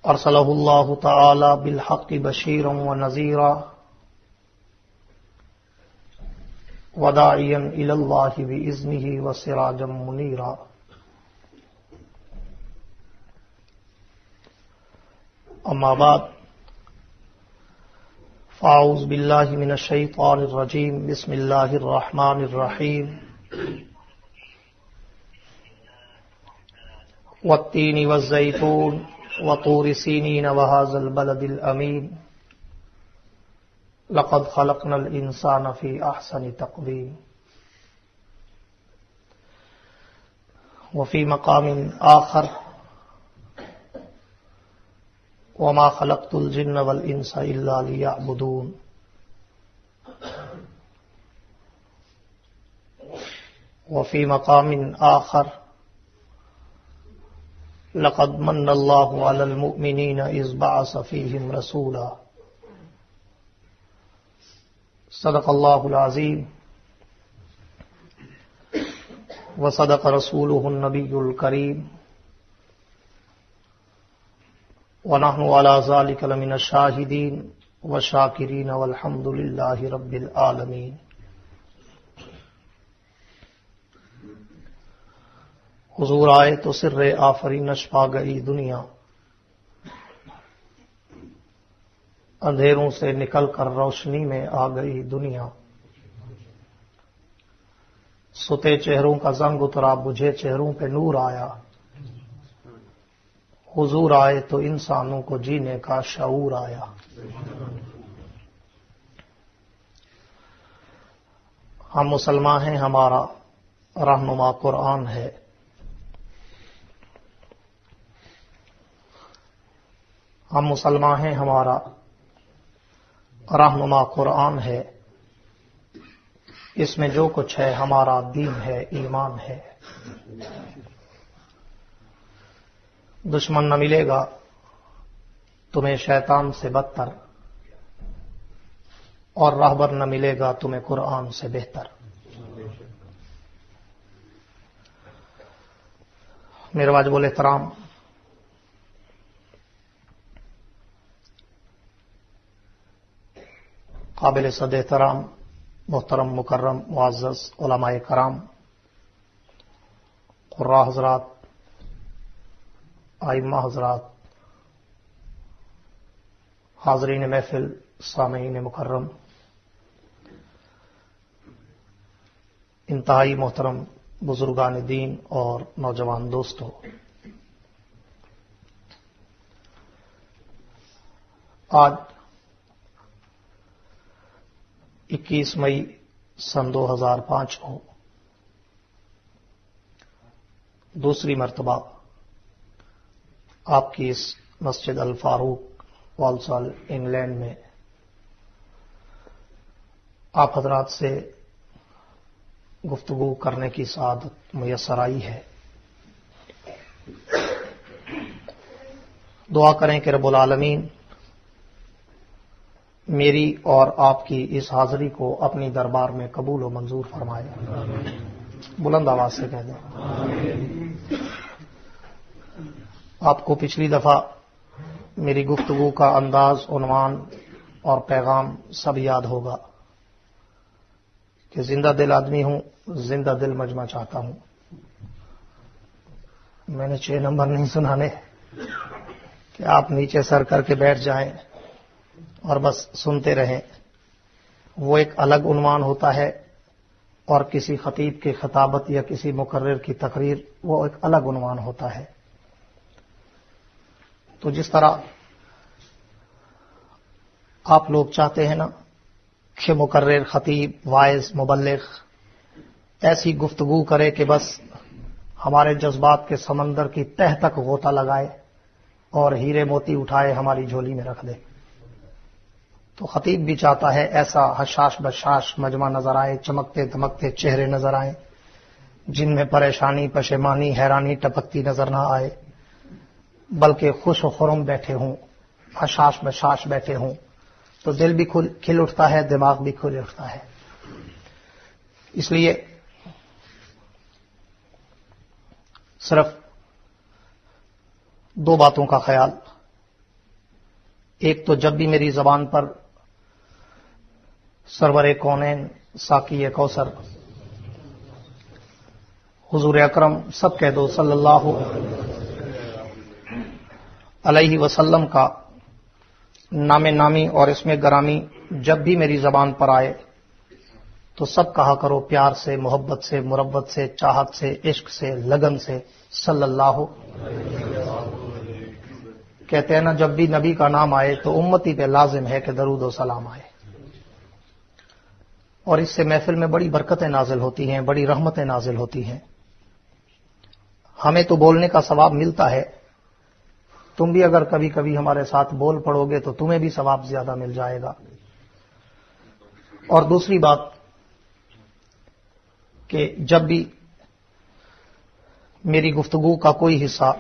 Ursula اللہ تعالی بالحق بشیرا ونذیرا وداعیا الی اللہ باذنہ وسراجا منیرا اما بعد فاعوذ باللہ من الشیطان الرجیم بسم اللہ الرحمن الرحیم والتین والزیتون وطور سینین وہذا البلد الامین لقد خلقنا الانسان فی احسن تقویم وفی مقام آخر وما خلقت الجن والانس الا لیعبدون وفی مقام آخر لقد من اللہ علی المؤمنین اذ بعث فیہم رسولا صدق اللہ العظیم وصدق رسولہ النبی الکریم ونحن علی ذلک لمن الشاہدین والشاکرین والحمد للہ رب العالمین. حضور آئے تو سر آفرینش پا گئی دنیا، اندھیروں سے نکل کر روشنی میں آ گئی دنیا، ستے چہروں کا زنگ اترا بجھے چہروں پہ نور آیا. حضور آئے تو انسانوں کو جینے کا شعور آیا. ہم مسلمان ہیں، ہمارا رہنما قرآن ہے. ہم مسلمان ہیں، ہمارا رہنما قرآن ہے. اس میں جو کچھ ہے ہمارا دین ہے، ایمان ہے. دشمن نہ ملے گا تمہیں شیطان سے بدتر، اور راہبر نہ ملے گا تمہیں قرآن سے بہتر. میرے واجب الاحترام قابل صد احترام محترم مکرم معزز علماء کرام، قراء حضرات، ائمہ حضرات، حاضرین محفل، سامعین مکرم، انتہائی محترم بزرگان دین اور نوجوان دوستو، آج 21 مئی سن 2005 کو دوسری مرتبہ آپ کی اس مسجد الفاروق والسال انگلینڈ میں آپ حضرات سے گفتگو کرنے کی سعادت میسر آئی ہے. دعا کریں کہ رب العالمین میری اور آپ کی اس حاضری کو اپنی دربار میں قبول و منظور فرمائے. بلند آواز سے کہہ دیں. آپ کو پچھلی دفعہ میری گفتگو کا انداز، عنوان اور پیغام سب یاد ہوگا کہ زندہ دل آدمی ہوں، زندہ دل مجمع چاہتا ہوں. میں نے 6 نمبر نہیں سنانے کہ آپ نیچے سر کر کے بیٹھ جائیں اور بس سنتے رہیں. وہ ایک الگ عنوان ہوتا ہے، اور کسی خطیب کی خطابت یا کسی مقرر کی تقریر وہ ایک الگ عنوان ہوتا ہے. تو جس طرح آپ لوگ چاہتے ہیں نا کہ مقرر، خطیب، واعظ، مبلغ ایسی گفتگو کرے کہ بس ہمارے جذبات کے سمندر کی تہ تک غوطہ لگائے اور ہیرے موتی اٹھائے ہماری جھولی میں رکھ دے، تو خطیب بھی چاہتا ہے ایسا حشاش بشاش مجمع نظر آئے، چمکتے دمکتے چہرے نظر آئیں جن میں پریشانی، پشیمانی، حیرانی ٹپکتی نظر نہ آئے، بلکہ خوش و خرم بیٹھے ہوں، حشاش بشاش بیٹھے ہوں. تو دل بھی کھل اٹھتا ہے، دماغ بھی کھل اٹھتا ہے. اس لیے صرف 2 باتوں کا خیال ایک تو جب بھی میری زبان پر سرور کونین ساقی کوثر حضور اکرم سب کہہ دو صلی اللہ علیہ وسلم کا نام نامی اور اس میں گرامی جب بھی میری زبان پر آئے تو سب کہا کرو پیار سے، محبت سے، مربت سے، چاہت سے، عشق سے، لگن سے صلی اللہ۔ کہتے ہیں نا جب بھی نبی کا نام آئے تو امتی پہ لازم ہے کہ درود و سلام آئے، اور اس سے محفل میں بڑی برکتیں نازل ہوتی ہیں، بڑی رحمتیں نازل ہوتی ہیں۔ ہمیں تو بولنے کا ثواب ملتا ہے، تم بھی اگر کبھی کبھی ہمارے ساتھ بول پڑو گے تو تمہیں بھی ثواب زیادہ مل جائے گا۔ اور دوسری بات کہ جب بھی میری گفتگو کا کوئی حصہ،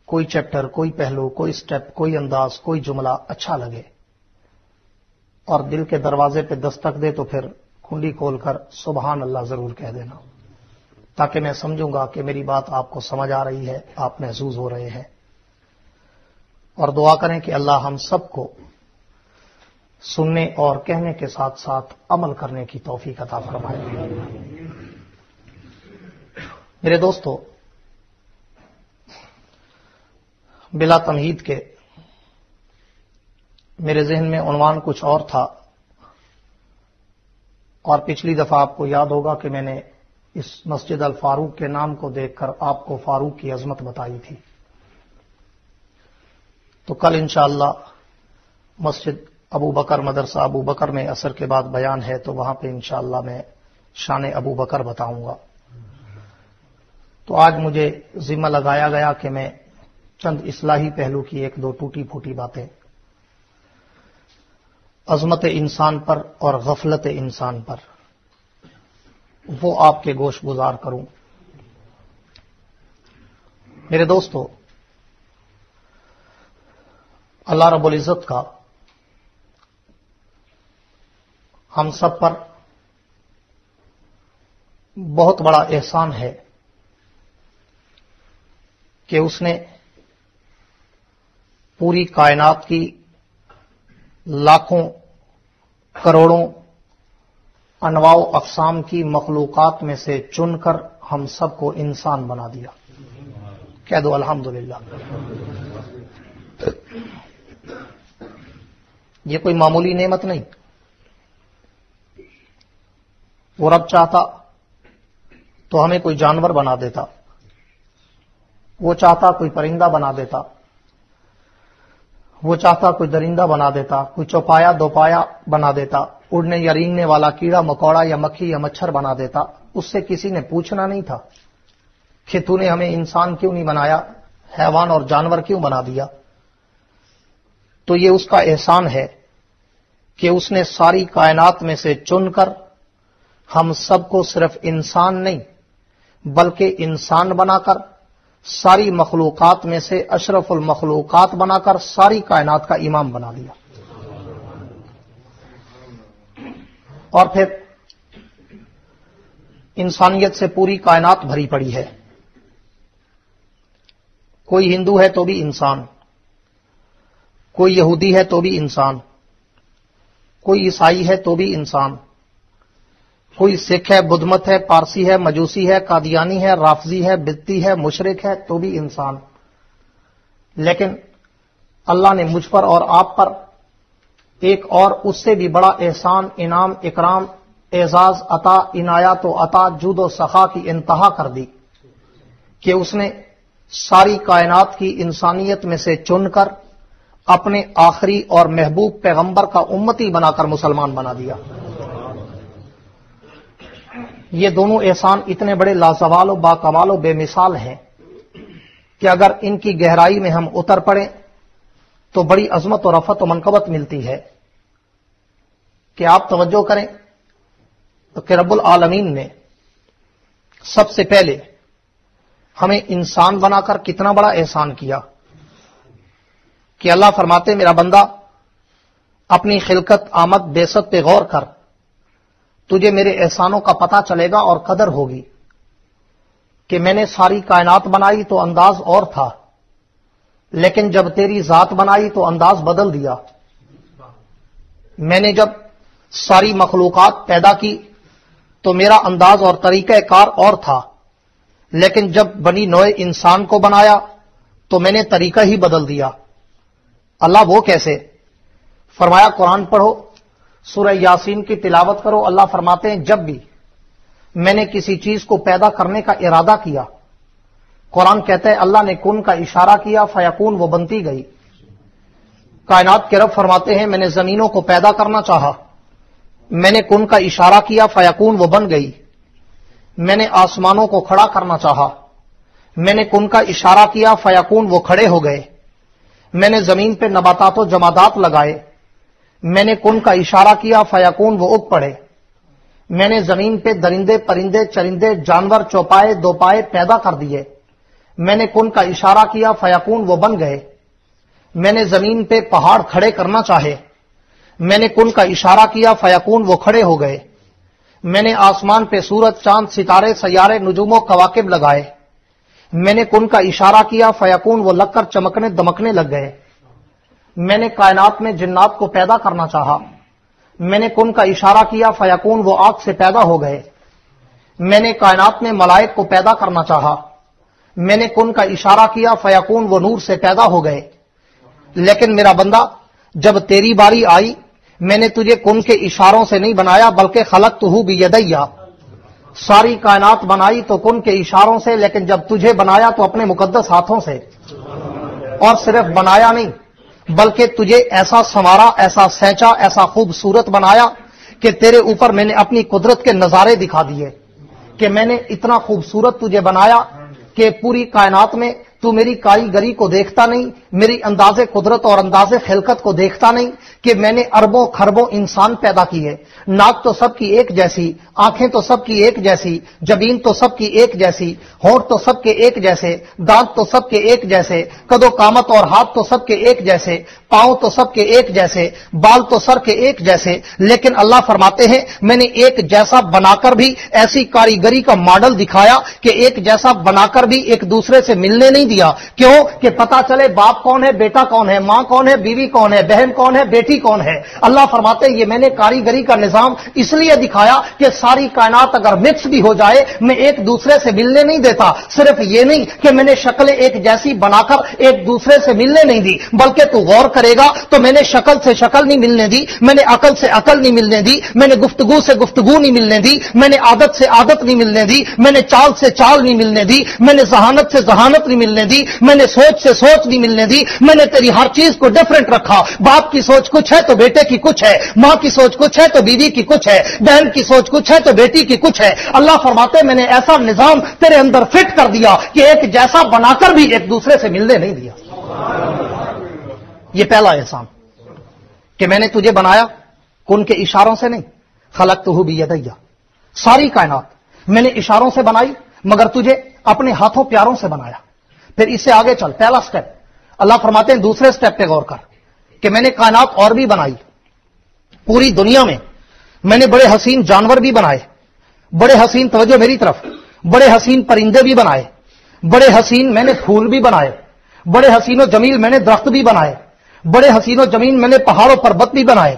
کوئی چیپٹر، کوئی پہلو، کوئی سٹیپ، کوئی انداز، کوئی جملہ اچھا لگے اور دل کے دروازے پہ دستک دے تو پھر کنڈی کھول کر سبحان اللہ ضرور کہہ دینا، تاکہ میں سمجھوں گا کہ میری بات آپ کو سمجھ آ رہی ہے، آپ محظوظ ہو رہے ہیں۔ اور دعا کریں کہ اللہ ہم سب کو سننے اور کہنے کے ساتھ ساتھ عمل کرنے کی توفیق عطا فرمائے۔ میرے دوستو، بلا تمہید کے میرے ذہن میں عنوان کچھ اور تھا، اور پچھلی دفعہ آپ کو یاد ہوگا کہ میں نے اس مسجد الفاروق کے نام کو دیکھ کر آپ کو فاروق کی عظمت بتائی تھی۔ تو کل انشاءاللہ مسجد ابو بکر، مدرسہ ابو بکر میں عصر کے بعد بیان ہے، تو وہاں پہ انشاءاللہ میں شان ابو بکر بتاؤں گا۔ تو آج مجھے ذمہ لگایا گیا کہ میں چند اصلاحی پہلو کی ایک دو ٹوٹی پھوٹی باتیں عظمت انسان پر اور غفلت انسان پر وہ آپ کے گوش گزار کروں۔ میرے دوستو، اللہ رب العزت کا ہم سب پر بہت بڑا احسان ہے کہ اس نے پوری کائنات کی لاکھوں کروڑوں انواع و اقسام کی مخلوقات میں سے چن کر ہم سب کو انسان بنا دیا۔ کہہ دو الحمدللہ۔ یہ کوئی معمولی نعمت نہیں۔ وہ رب چاہتا تو ہمیں کوئی جانور بنا دیتا، وہ چاہتا کوئی پرندہ بنا دیتا، وہ چاہتا کوئی درندہ بنا دیتا، کوئی چوپایا دوپایا بنا دیتا، اڑنے یا رینگنے والا کیڑا مکوڑا یا مکھی یا مچھر بنا دیتا۔ اس سے کسی نے پوچھنا نہیں تھا کہ تو نے ہمیں انسان کیوں نہیں بنایا، حیوان اور جانور کیوں بنا دیا۔ تو یہ اس کا احسان ہے کہ اس نے ساری کائنات میں سے چن کر ہم سب کو صرف انسان نہیں بلکہ انسان بنا کر ساری مخلوقات میں سے اشرف المخلوقات بنا کر ساری کائنات کا امام بنا دیا۔ اور پھر انسانیت سے پوری کائنات بھری پڑی ہے۔ کوئی ہندو ہے تو بھی انسان، کوئی یہودی ہے تو بھی انسان، کوئی عیسائی ہے تو بھی انسان، کوئی سکھ ہے، بدھ مت ہے، پارسی ہے، مجوسی ہے، قادیانی ہے، رافضی ہے، بدتی ہے، مشرک ہے تو بھی انسان۔ لیکن اللہ نے مجھ پر اور آپ پر ایک اور اس سے بھی بڑا احسان، انعام، اکرام، اعزاز، عطا، عنایت و عطا، جود و سخا کی انتہا کر دی کہ اس نے ساری کائنات کی انسانیت میں سے چن کر اپنے آخری اور محبوب پیغمبر کا امتی بنا کر مسلمان بنا دیا۔ یہ دونوں احسان اتنے بڑے لازوال و باکمال و بے مثال ہیں کہ اگر ان کی گہرائی میں ہم اتر پڑیں تو بڑی عظمت و رفعت و منقبت ملتی ہے۔ کہ آپ توجہ کریں کہ رب العالمین نے سب سے پہلے ہمیں انسان بنا کر کتنا بڑا احسان کیا کہ اللہ فرماتے میرا بندہ اپنی خلقت آمد بعثت پہ غور کر، تجھے میرے احسانوں کا پتہ چلے گا اور قدر ہوگی کہ میں نے ساری کائنات بنائی تو انداز اور تھا، لیکن جب تیری ذات بنائی تو انداز بدل دیا. میں نے جب ساری مخلوقات پیدا کی تو میرا انداز اور طریقہ کار اور تھا، لیکن جب بنی نوع انسان کو بنایا تو میں نے طریقہ ہی بدل دیا. اللہ وہ کیسے؟ فرمایا قرآن پڑھو، سورہ یاسین کی تلاوت کرو. اللہ فرماتے ہیں جب بھی میں نے کسی چیز کو پیدا کرنے کا ارادہ کیا، قرآن کہتا ہے اللہ نے کن کا اشارہ کیا فیکون، وہ بنتی گئی. کائنات کے رب فرماتے ہیں میں نے زمینوں کو پیدا کرنا چاہا، میں نے کن کا اشارہ کیا فیکون، وہ بن گئی. میں نے آسمانوں کو کھڑا کرنا چاہا، میں نے کن کا اشارہ کیا فیکون، وہ کھڑے ہو گئے. میں نے زمین پہ نباتات و جمادات لگائے، میں نے کن کا اشارہ کیا فیکون، وہ اگ پڑے. میں نے زمین پہ درندے پرندے چرندے جانور چوپائے دوپائے پیدا کر دیے، میں نے کن کا اشارہ کیا فیکون، وہ بن گئے. میں نے زمین پہ پہاڑ کھڑے کرنا چاہے، میں نے کن کا اشارہ کیا فیکون، وہ کھڑے ہو گئے. میں نے آسمان پہ سورج چاند ستارے سیارے نجوم و کواکب لگائے، میں نے کن کا اشارہ کیا فیکون، وہ لگ کر چمکنے دمکنے لگ گئے. میں نے کائنات میں جنات کو پیدا کرنا چاہا، میں نے کن کا اشارہ کیا فیکون، وہ آگ سے پیدا ہو گئے. میں نے کائنات میں ملائک کو پیدا کرنا چاہا، میں نے کن کا اشارہ کیا فیکون، وہ نور سے پیدا ہو گئے. لیکن میرا بندہ جب تیری باری آئی، میں نے تجھے کن کے اشاروں سے نہیں بنایا بلکہ خلقتہ بیدیا. ساری کائنات بنائی تو کن کے اشاروں سے، لیکن جب تجھے بنایا تو اپنے مقدس ہاتھوں سے. اور صرف بنایا نہیں بلکہ تجھے ایسا سنوارا، ایسا سینچا، ایسا خوبصورت بنایا کہ تیرے اوپر میں نے اپنی قدرت کے نظارے دکھا دیے کہ میں نے اتنا خوبصورت تجھے بنایا کہ پوری کائنات میں تو میری کاریگری کو دیکھتا نہیں، میری انداز قدرت اور انداز خلقت کو دیکھتا نہیں کہ میں نے اربوں خربوں انسان پیدا کیے. ناک تو سب کی ایک جیسی، آنکھیں تو سب کی ایک جیسی، جبین تو سب کی ایک جیسی، ہونٹ تو سب کے ایک جیسے، دانت تو سب کے ایک جیسے، قد و قامت اور ہاتھ تو سب کے ایک جیسے، پاؤں تو سب کے ایک جیسے، بال تو سر کے ایک جیسے. لیکن اللہ فرماتے ہیں میں نے ایک جیسا بنا کر بھی ایسی کاریگری کا ماڈل دکھایا کہ ایک جیسا بنا کر بھی ایک دوسرے سے ملنے نہیں دیا. کیوں؟ کہ پتا چلے باپ کون ہے، بیٹا کون ہے، ماں کون ہے، بیوی کون ہے، بہن کون ہے، بیٹی کون ہے. اللہ فرماتے ہیں یہ میں نے کاریگری کا نظام اس لیے دکھایا کہ ساری کائنات اگر مکس بھی ہو جائے میں ایک دوسرے سے ملنے نہیں دیتا. صرف یہ نہیں کہ میں نے شکلیں ایک جیسی بنا کر ایک دوسرے سے ملنے نہیں دی، بلکہ تو غور کرے گا تو میں نے شکل سے شکل نہیں ملنے دی، میں نے عقل سے عقل نہیں ملنے دی، میں نے گفتگو سے گفتگو نہیں ملنے دی، میں نے عادت سے عادت نہیں ملنے دی، میں نے چال سے چال نہیں ملنے دی، میں نے ذہانت سے ذہانت نہیں ملنے دی، میں نے سوچ سے سوچ نہیں ملنے دی. میں نے تیری ہر چیز کو ڈیفرنٹ رکھا. باپ کی سوچ کچھ ہے تو بیٹے کی کچھ ہے، ماں کی سوچ کچھ ہے تو بیوی کی کچھ ہے، بہن کی سوچ کچھ ہے تو بیٹی کی کچھ ہے. اللہ فرماتے میں نے ایسا نظام تیرے اندر فٹ کر دیا کہ ایک جیسا بنا کر بھی ایک دوسرے سے ملنے نہیں دیا. یہ پہلا احسان کہ میں نے تجھے بنایا کن کے اشاروں سے نہیں، خلقتہ بیدیا. ساری کائنات میں نے اشاروں سے بنائی مگر تجھے اپنے ہاتھوں پیاروں سے بنایا. پھر اس سے آگے چل، پہلا سٹیپ. اللہ فرماتے ہیں دوسرے سٹیپ پہ غور کر کہ میں نے کائنات اور بھی بنائی. پوری دنیا میں میں نے بڑے حسین جانور بھی بنائے، بڑے حسین، توجہ میری طرف، بڑے حسین پرندے بھی بنائے، بڑے حسین میں نے پھول بھی بنائے، بڑے حسین و جمیل میں نے درخت بھی بنائے، بڑے حسین و جمیل میں نے پہاڑ و پربت بھی بنائے،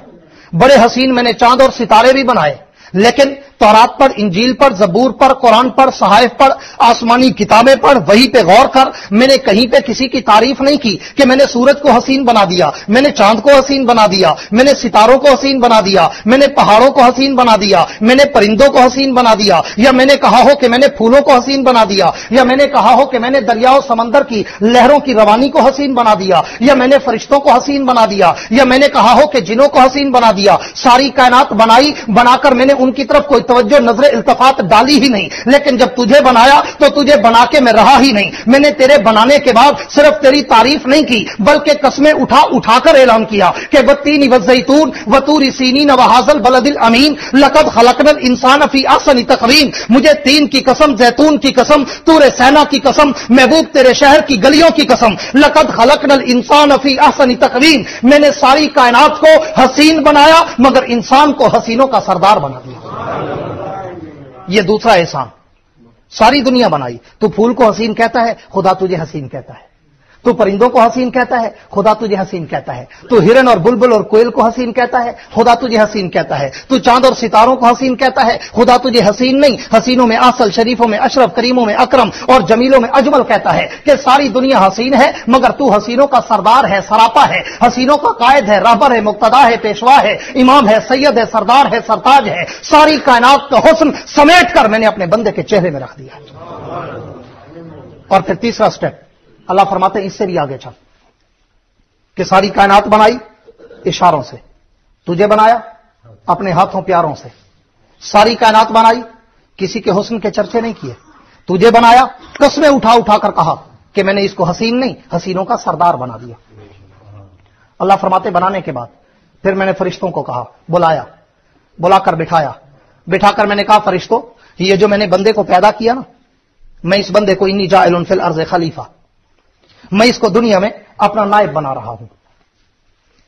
بڑے حسین میں نے چاند اور ستارے بھی بنائے. لیکن تورات پر، انجیل پر، زبور پر، قرآن پر، صحائف پر، آسمانی کتابیں پر، وہی پہ غور کر. میں نے کہیں پہ کسی کی تعریف نہیں کی کہ میں نے سورج کو حسین بنا دیا، میں نے چاند کو حسین بنا دیا، میں نے ستاروں کو حسین بنا دیا، میں نے پہاڑوں کو حسین بنا دیا، میں نے پرندوں کو حسین بنا دیا، یا میں نے کہا ہو کہ میں نے پھولوں کو حسین بنا دیا، یا میں نے کہا ہو کہ میں نے دریا و سمندر کی لہروں کی روانی کو حسین بنا دیا، یا میں نے فرشتوں کو حسین بنا دیا، یا میں نے کہا ہو کہ جنوں کو حسین بنا دیا. ساری کائنات بنائی، بنا کر میں نے ان کی طرف کوئی توجہ نظر التفات ڈالی ہی نہیں. لیکن جب تجھے بنایا تو تجھے بنا کے میں رہا ہی نہیں. میں نے تیرے بنانے کے بعد صرف تیری تعریف نہیں کی بلکہ قسمیں اٹھا اٹھا کر اعلان کیا کہ والتین والزیتون وطور سینین وہذا البلد الامین لقد خلقنا الانسان فی احسن تقویم. مجھے تین کی قسم، زیتون کی قسم، طور سینا کی قسم، محبوب تیرے شہر کی گلیوں کی قسم، لقد خلقنا الانسان فی احسن تقویم. میں نے ساری کائنات کو حسین بنایا مگر انسان کو حسینوں کا سردار بنا دیا. یہ دوسرا احسان. ساری دنیا بنائی، تو پھول کو حسین کہتا ہے، خدا تجھے حسین کہتا ہے. تو پرندوں کو حسین کہتا ہے، خدا تجھے حسین کہتا ہے. تو ہرن اور بلبل اور کوئل کو حسین کہتا ہے، خدا تجھے حسین کہتا ہے. تو چاند اور ستاروں کو حسین کہتا ہے، خدا تجھے حسین نہیں، حسینوں میں اصل، شریفوں میں اشرف، کریموں میں اکرم اور جمیلوں میں اجمل کہتا ہے کہ ساری دنیا حسین ہے مگر تو حسینوں کا سردار ہے، سراپا ہے، حسینوں کا قائد ہے، رہبر ہے، مقتدا ہے، پیشوا ہے، امام ہے، سید ہے، سردار ہے، سرتاج ہے. ساری کائنات کا حسن سمیٹ کر میں نے اپنے بندے کے چہرے میں رکھ دیا. اور پھر تیسرا سٹیپ اللہ فرماتے ہیں اس سے بھی آگے چل کہ ساری کائنات بنائی اشاروں سے، تجھے بنایا اپنے ہاتھوں پیاروں سے. ساری کائنات بنائی کسی کے حسن کے چرچے نہیں کیے، تجھے بنایا قسمیں اٹھا اٹھا کر کہا کہ میں نے اس کو حسین نہیں حسینوں کا سردار بنا دیا. اللہ فرماتے بنانے کے بعد پھر میں نے فرشتوں کو کہا، بلایا، بلا کر بٹھایا، بٹھا کر میں نے کہا فرشتوں یہ جو میں نے بندے کو پیدا کیا نا، میں اس بندے کو انی جاعل فی الارض خلیفہ، میں اس کو دنیا میں اپنا نائب بنا رہا ہوں،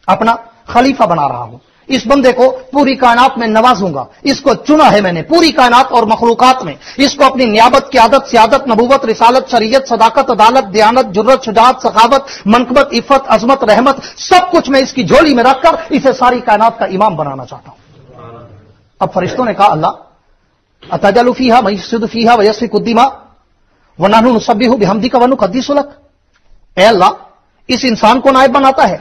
اپنا خلیفہ بنا رہا ہوں. اس بندے کو پوری کائنات میں نوازوں گا. اس کو چنا ہے میں نے پوری کائنات اور مخلوقات میں. اس کو اپنی نیابت، قیادت، سیادت، نبوت، رسالت، شریعت، صداقت، عدالت، دیانت، جرت، شجاعت، سخاوت، منقبت، عفت، عظمت، رحمت سب کچھ میں اس کی جھولی میں رکھ کر اسے ساری کائنات کا امام بنانا چاہتا ہوں. اب فرشتوں نے کہا اللہ اتجعل فیہا من یفسد فیہا ویسفک الدماء ونحن نسبح بحمدک ونقدس لک. اے اللہ اس انسان کو نائب بناتا ہے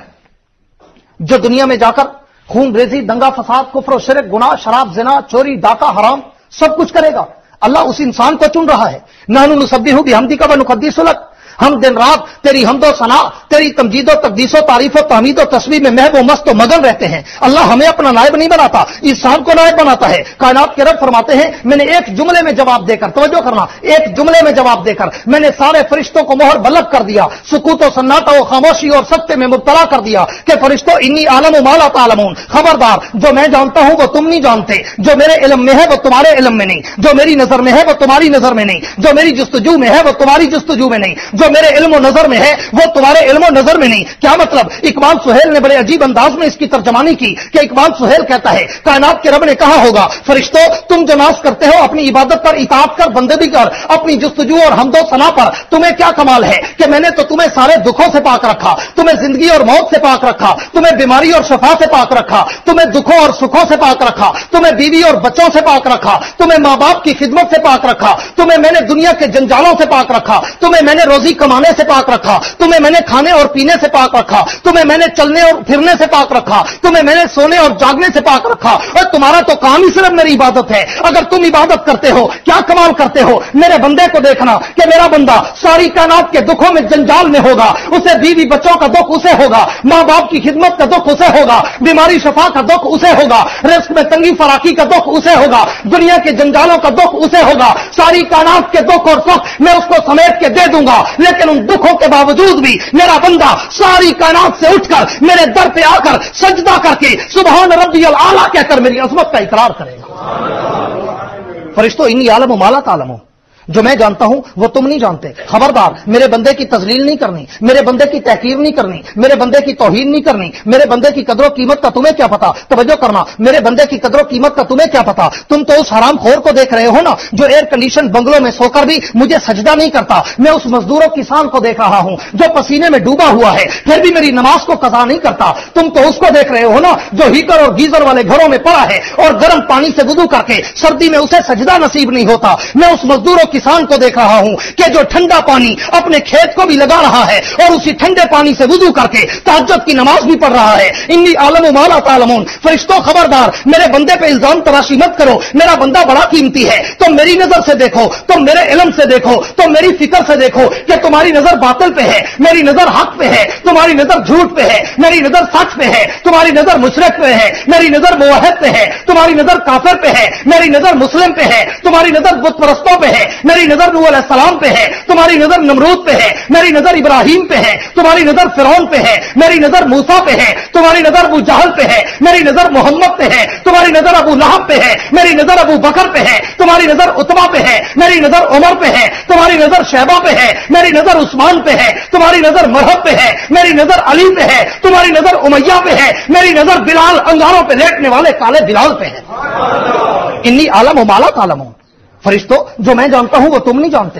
جو دنیا میں جا کر خون ریزی، دنگا فساد، کفر و شرک، گناہ، شراب، زنا، چوری، ڈاکہ، حرام سب کچھ کرے گا. اللہ اس انسان کو چن رہا ہے. نحن نسبح بحمدک ونقدس لک، ہم دن رات تیری حمد و ثنا، تیری تمجید و تقدیس و تعریف و تحمید و تسبیح میں محو و مست و مگن رہتے ہیں. اللہ ہمیں اپنا نائب نہیں بناتا، انسان کو نائب بناتا ہے. کائنات کے رب فرماتے ہیں میں نے ایک جملے میں جواب دے کر، توجہ کرنا، ایک جملے میں جواب دے کر میں نے سارے فرشتوں کو مہر بلند کر دیا، سکوت و سناٹا و خاموشی اور سکتے میں مبتلا کر دیا کہ فرشتوں انی عالم ما لا تعلمون، خبردار جو میں جانتا ہوں وہ تم نہیں جانتے، جو میرے علم میں ہے وہ تمہارے علم میں نہیں، جو میری نظر میں ہے وہ تمہاری نظر میں نہیں، جو میری جستجو میں ہے وہ تمہاری جستجو میں نہیں، جو میرے علم و نظر میں ہے وہ تمہارے علم و نظر میں نہیں. کیا مطلب؟ اقبال سہیل نے بڑے عجیب انداز میں اس کی ترجمانی کی کہ اقبال سہیل کہتا ہے کائنات کے رب نے کہا ہوگا فرشتوں تم جو ناز کرتے ہو اپنی عبادت پر اطاعت کر، بندگی کر، اپنی جستجو اور حمد و ثنا پر، تمہیں کیا کمال ہے کہ میں نے تو تمہیں سارے دکھوں سے پاک رکھا، تمہیں زندگی اور موت سے پاک رکھا، تمہیں بیماری اور شفا سے پاک رکھا، تمہیں دکھوں اور سکھوں سے پاک رکھا، تمہیں بیوی اور بچوں سے پاک رکھا، تمہیں ماں باپ کی خدمت سے پاک رکھا، تمہیں میں نے دنیا کے جنجالوں سے پاک رکھا، تمہیں میں نے روزی کمانے سے پاک رکھا، تمہیں میں نے کھانے اور پینے سے پاک رکھا، تمہیں میں نے چلنے اور پھرنے سے پاک رکھا، تمہیں میں نے سونے اور جاگنے سے پاک رکھا. اور تمہارا تو کام ہی صرف میری عبادت ہے. اگر تم عبادت کرتے ہو کیا کمال کرتے ہو. میرے بندے کو دیکھنا کہ میرا بندہ ساری کائنات کے دکھوں میں جنجال میں ہوگا، اسے بیوی بچوں کا دکھ اسے ہوگا، ماں باپ کی خدمت کا دکھ اسے ہوگا، بیماری شفا کا دکھ اسے ہوگا، رزق میں تنگی فراقی کا دکھ اسے ہوگا، دنیا کے جنجالوں کا دکھ اسے ہوگا. ساری کائنات کے دکھ اور سکھ میں اس کو سمیٹ کے دے دوں گا، لیکن ان دکھوں کے باوجود بھی میرا بندہ ساری کائنات سے اٹھ کر میرے در پہ آ کر سجدہ کر کے سبحان ربی الاعلیٰ کہہ کر میری عظمت کا اقرار کرے گا. فرشتوں انی عالم ما لا تعلمون، جو میں جانتا ہوں وہ تم نہیں جانتے. خبردار میرے بندے کی تذلیل نہیں کرنی، میرے بندے کی تحقیر نہیں کرنی، میرے بندے کی توہین نہیں کرنی. میرے بندے کی قدر و قیمت کا تمہیں کیا پتا. توجہ کرنا، میرے بندے کی قدر و قیمت کا تمہیں کیا پتا. تم تو اس حرام خور کو دیکھ رہے ہو نا جو ایئر کنڈیشن بنگلوں میں سو کر بھی مجھے سجدہ نہیں کرتا. میں اس مزدور و کسان کو دیکھ رہا ہوں جو پسینے میں ڈوبا ہوا ہے پھر بھی میری نماز کو قضا نہیں کرتا. تم تو اس کو دیکھ رہے ہو نا جو ہیٹر اور گیزر والے گھروں میں پڑا ہے اور گرم پانی سے وضو کر کے سردی میں اسے سجدہ نصیب نہیں ہوتا. میں اس مزدور و کسان کو دیکھ رہا ہوں کہ جو ٹھنڈا پانی اپنے کھیت کو بھی لگا رہا ہے اور اسی ٹھنڈے پانی سے وضو کر کے تہجد کی نماز بھی پڑھ رہا ہے. انی عالم ما لا تعلمون. فرشتوں خبردار میرے بندے پہ الزام تراشی مت کرو. میرا بندہ بڑا قیمتی ہے. تم میری نظر سے دیکھو، تم میرے علم سے دیکھو، تم میری فکر سے دیکھو کہ تمہاری نظر باطل پہ ہے، میری نظر حق پہ ہے، تمہاری نظر جھوٹ پہ ہے، میری نظر سچ پہ ہے، تمہاری نظر مشرک پہ ہے، میری نظر موحد پہ ہے، تمہاری نظر کافر پہ ہے، میری نظر مسلم پہ ہے، تمہاری نظر بت پرستوں پہ ہے، میری نظر نوح علیہ السلام پہ ہے، تمہاری نظر نمرود پہ ہے، میری نظر ابراہیم پہ ہے، تمہاری نظر فرعون پہ ہے، میری نظر موسیٰ پہ ہے، تمہاری نظر ابو جہل پہ ہے، میری نظر محمد پہ ہے، تمہاری نظر ابو لہب پہ ہے، میری نظر ابو بکر پہ ہے، تمہاری نظر عتبہ پہ ہے، میری نظر عمر پہ ہے، تمہاری نظر شیبہ پہ ہے، میری نظر عثمان پہ ہے، تمہاری نظر مرحب پہ ہے، میری نظر علی پہ ہے، تمہاری نظر امیہ پہ ہے، میری نظر بلال انگاروں پہ لیٹنے والے کالے بلال پہ ہے. انی عالم ما لا تعلمون. فرشتوں جو میں جانتا ہوں وہ تم نہیں جانتے.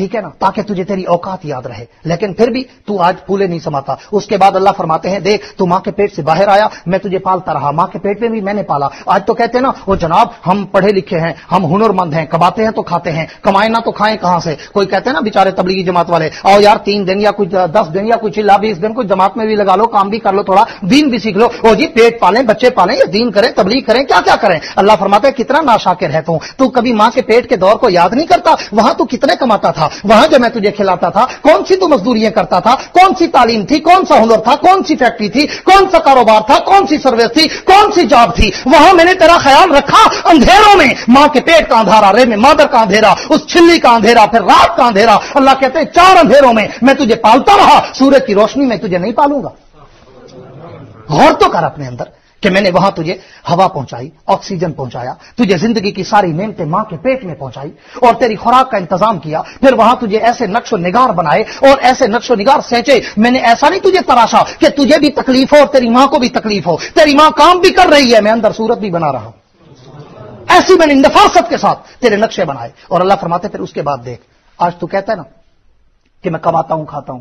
ٹھیک ہے نا, تاکہ تجھے تیری اوقات یاد رہے. لیکن پھر بھی تو آج پھولے نہیں سماتا. اس کے بعد اللہ فرماتے ہیں دیکھ تو ماں کے پیٹ سے باہر آیا, میں تجھے پالتا رہا, ماں کے پیٹ میں بھی میں نے پالا. آج تو کہتے ہیں نا وہ جناب ہم پڑھے لکھے ہیں, ہم ہنر مند ہیں, کماتے ہیں تو کھاتے ہیں, کمائیں نہ تو کھائیں کہاں سے. کوئی کہتے ہیں نا بیچارے تبلیغی جماعت والے, آؤ یار 3 دن یا کچھ 10 دن یا کچھ 20 دن کچھ جماعت میں بھی لگا لو, کام بھی کر لو, تھوڑا دین بھی سیکھ لو. او جی پیٹ پالیں, بچے پالیں, یا دین کریں, تبلیغ کریں, کیا کیا کریں. اللہ فرماتا ہے کتنا ناشاکر ہے تو کبھی ماں کے پیٹ کے دور کو یاد نہیں کرتا. وہاں تو کتنے کماتا تھا, وہاں جو میں تجھے کھلاتا تھا, کون سی تو مزدوریاں کرتا تھا, کون سی تعلیم تھی, کون سا ہنر تھا, کون سی فیکٹری تھی, کون سا کاروبار تھا, کون سی سروس تھی, کون سی جاب تھی. وہاں میں نے تیرا خیال رکھا. اندھیروں میں ماں کے پیٹ کا اندھیرا, رے میں مادر کا اندھیرا, اس چھلی کا اندھیرا, پھر رات کا اندھیرا. اللہ کہتے ہیں 4 اندھیروں میں میں تجھے پالتا رہا, سورج کی روشنی میں تجھے نہیں پالوں گا. غور تو کر اپنے اندر کہ میں نے وہاں تجھے ہوا پہنچائی, آکسیجن پہنچایا, تجھے زندگی کی ساری نعمتیں ماں کے پیٹ میں پہنچائی, اور تیری خوراک کا انتظام کیا. پھر وہاں تجھے ایسے نقش و نگار بنائے اور ایسے نقش و نگار سینچے. میں نے ایسا نہیں تجھے تراشا کہ تجھے بھی تکلیف ہو اور تیری ماں کو بھی تکلیف ہو. تیری ماں کام بھی کر رہی ہے, میں اندر صورت بھی بنا رہا ہوں. ایسی میں نے نفاست کے ساتھ تیرے نقشے بنائے. اور اللہ فرماتے پھر اس کے بعد دیکھ, آج تو کہتا ہے نا کہ میں کماتا ہوں کھاتا ہوں,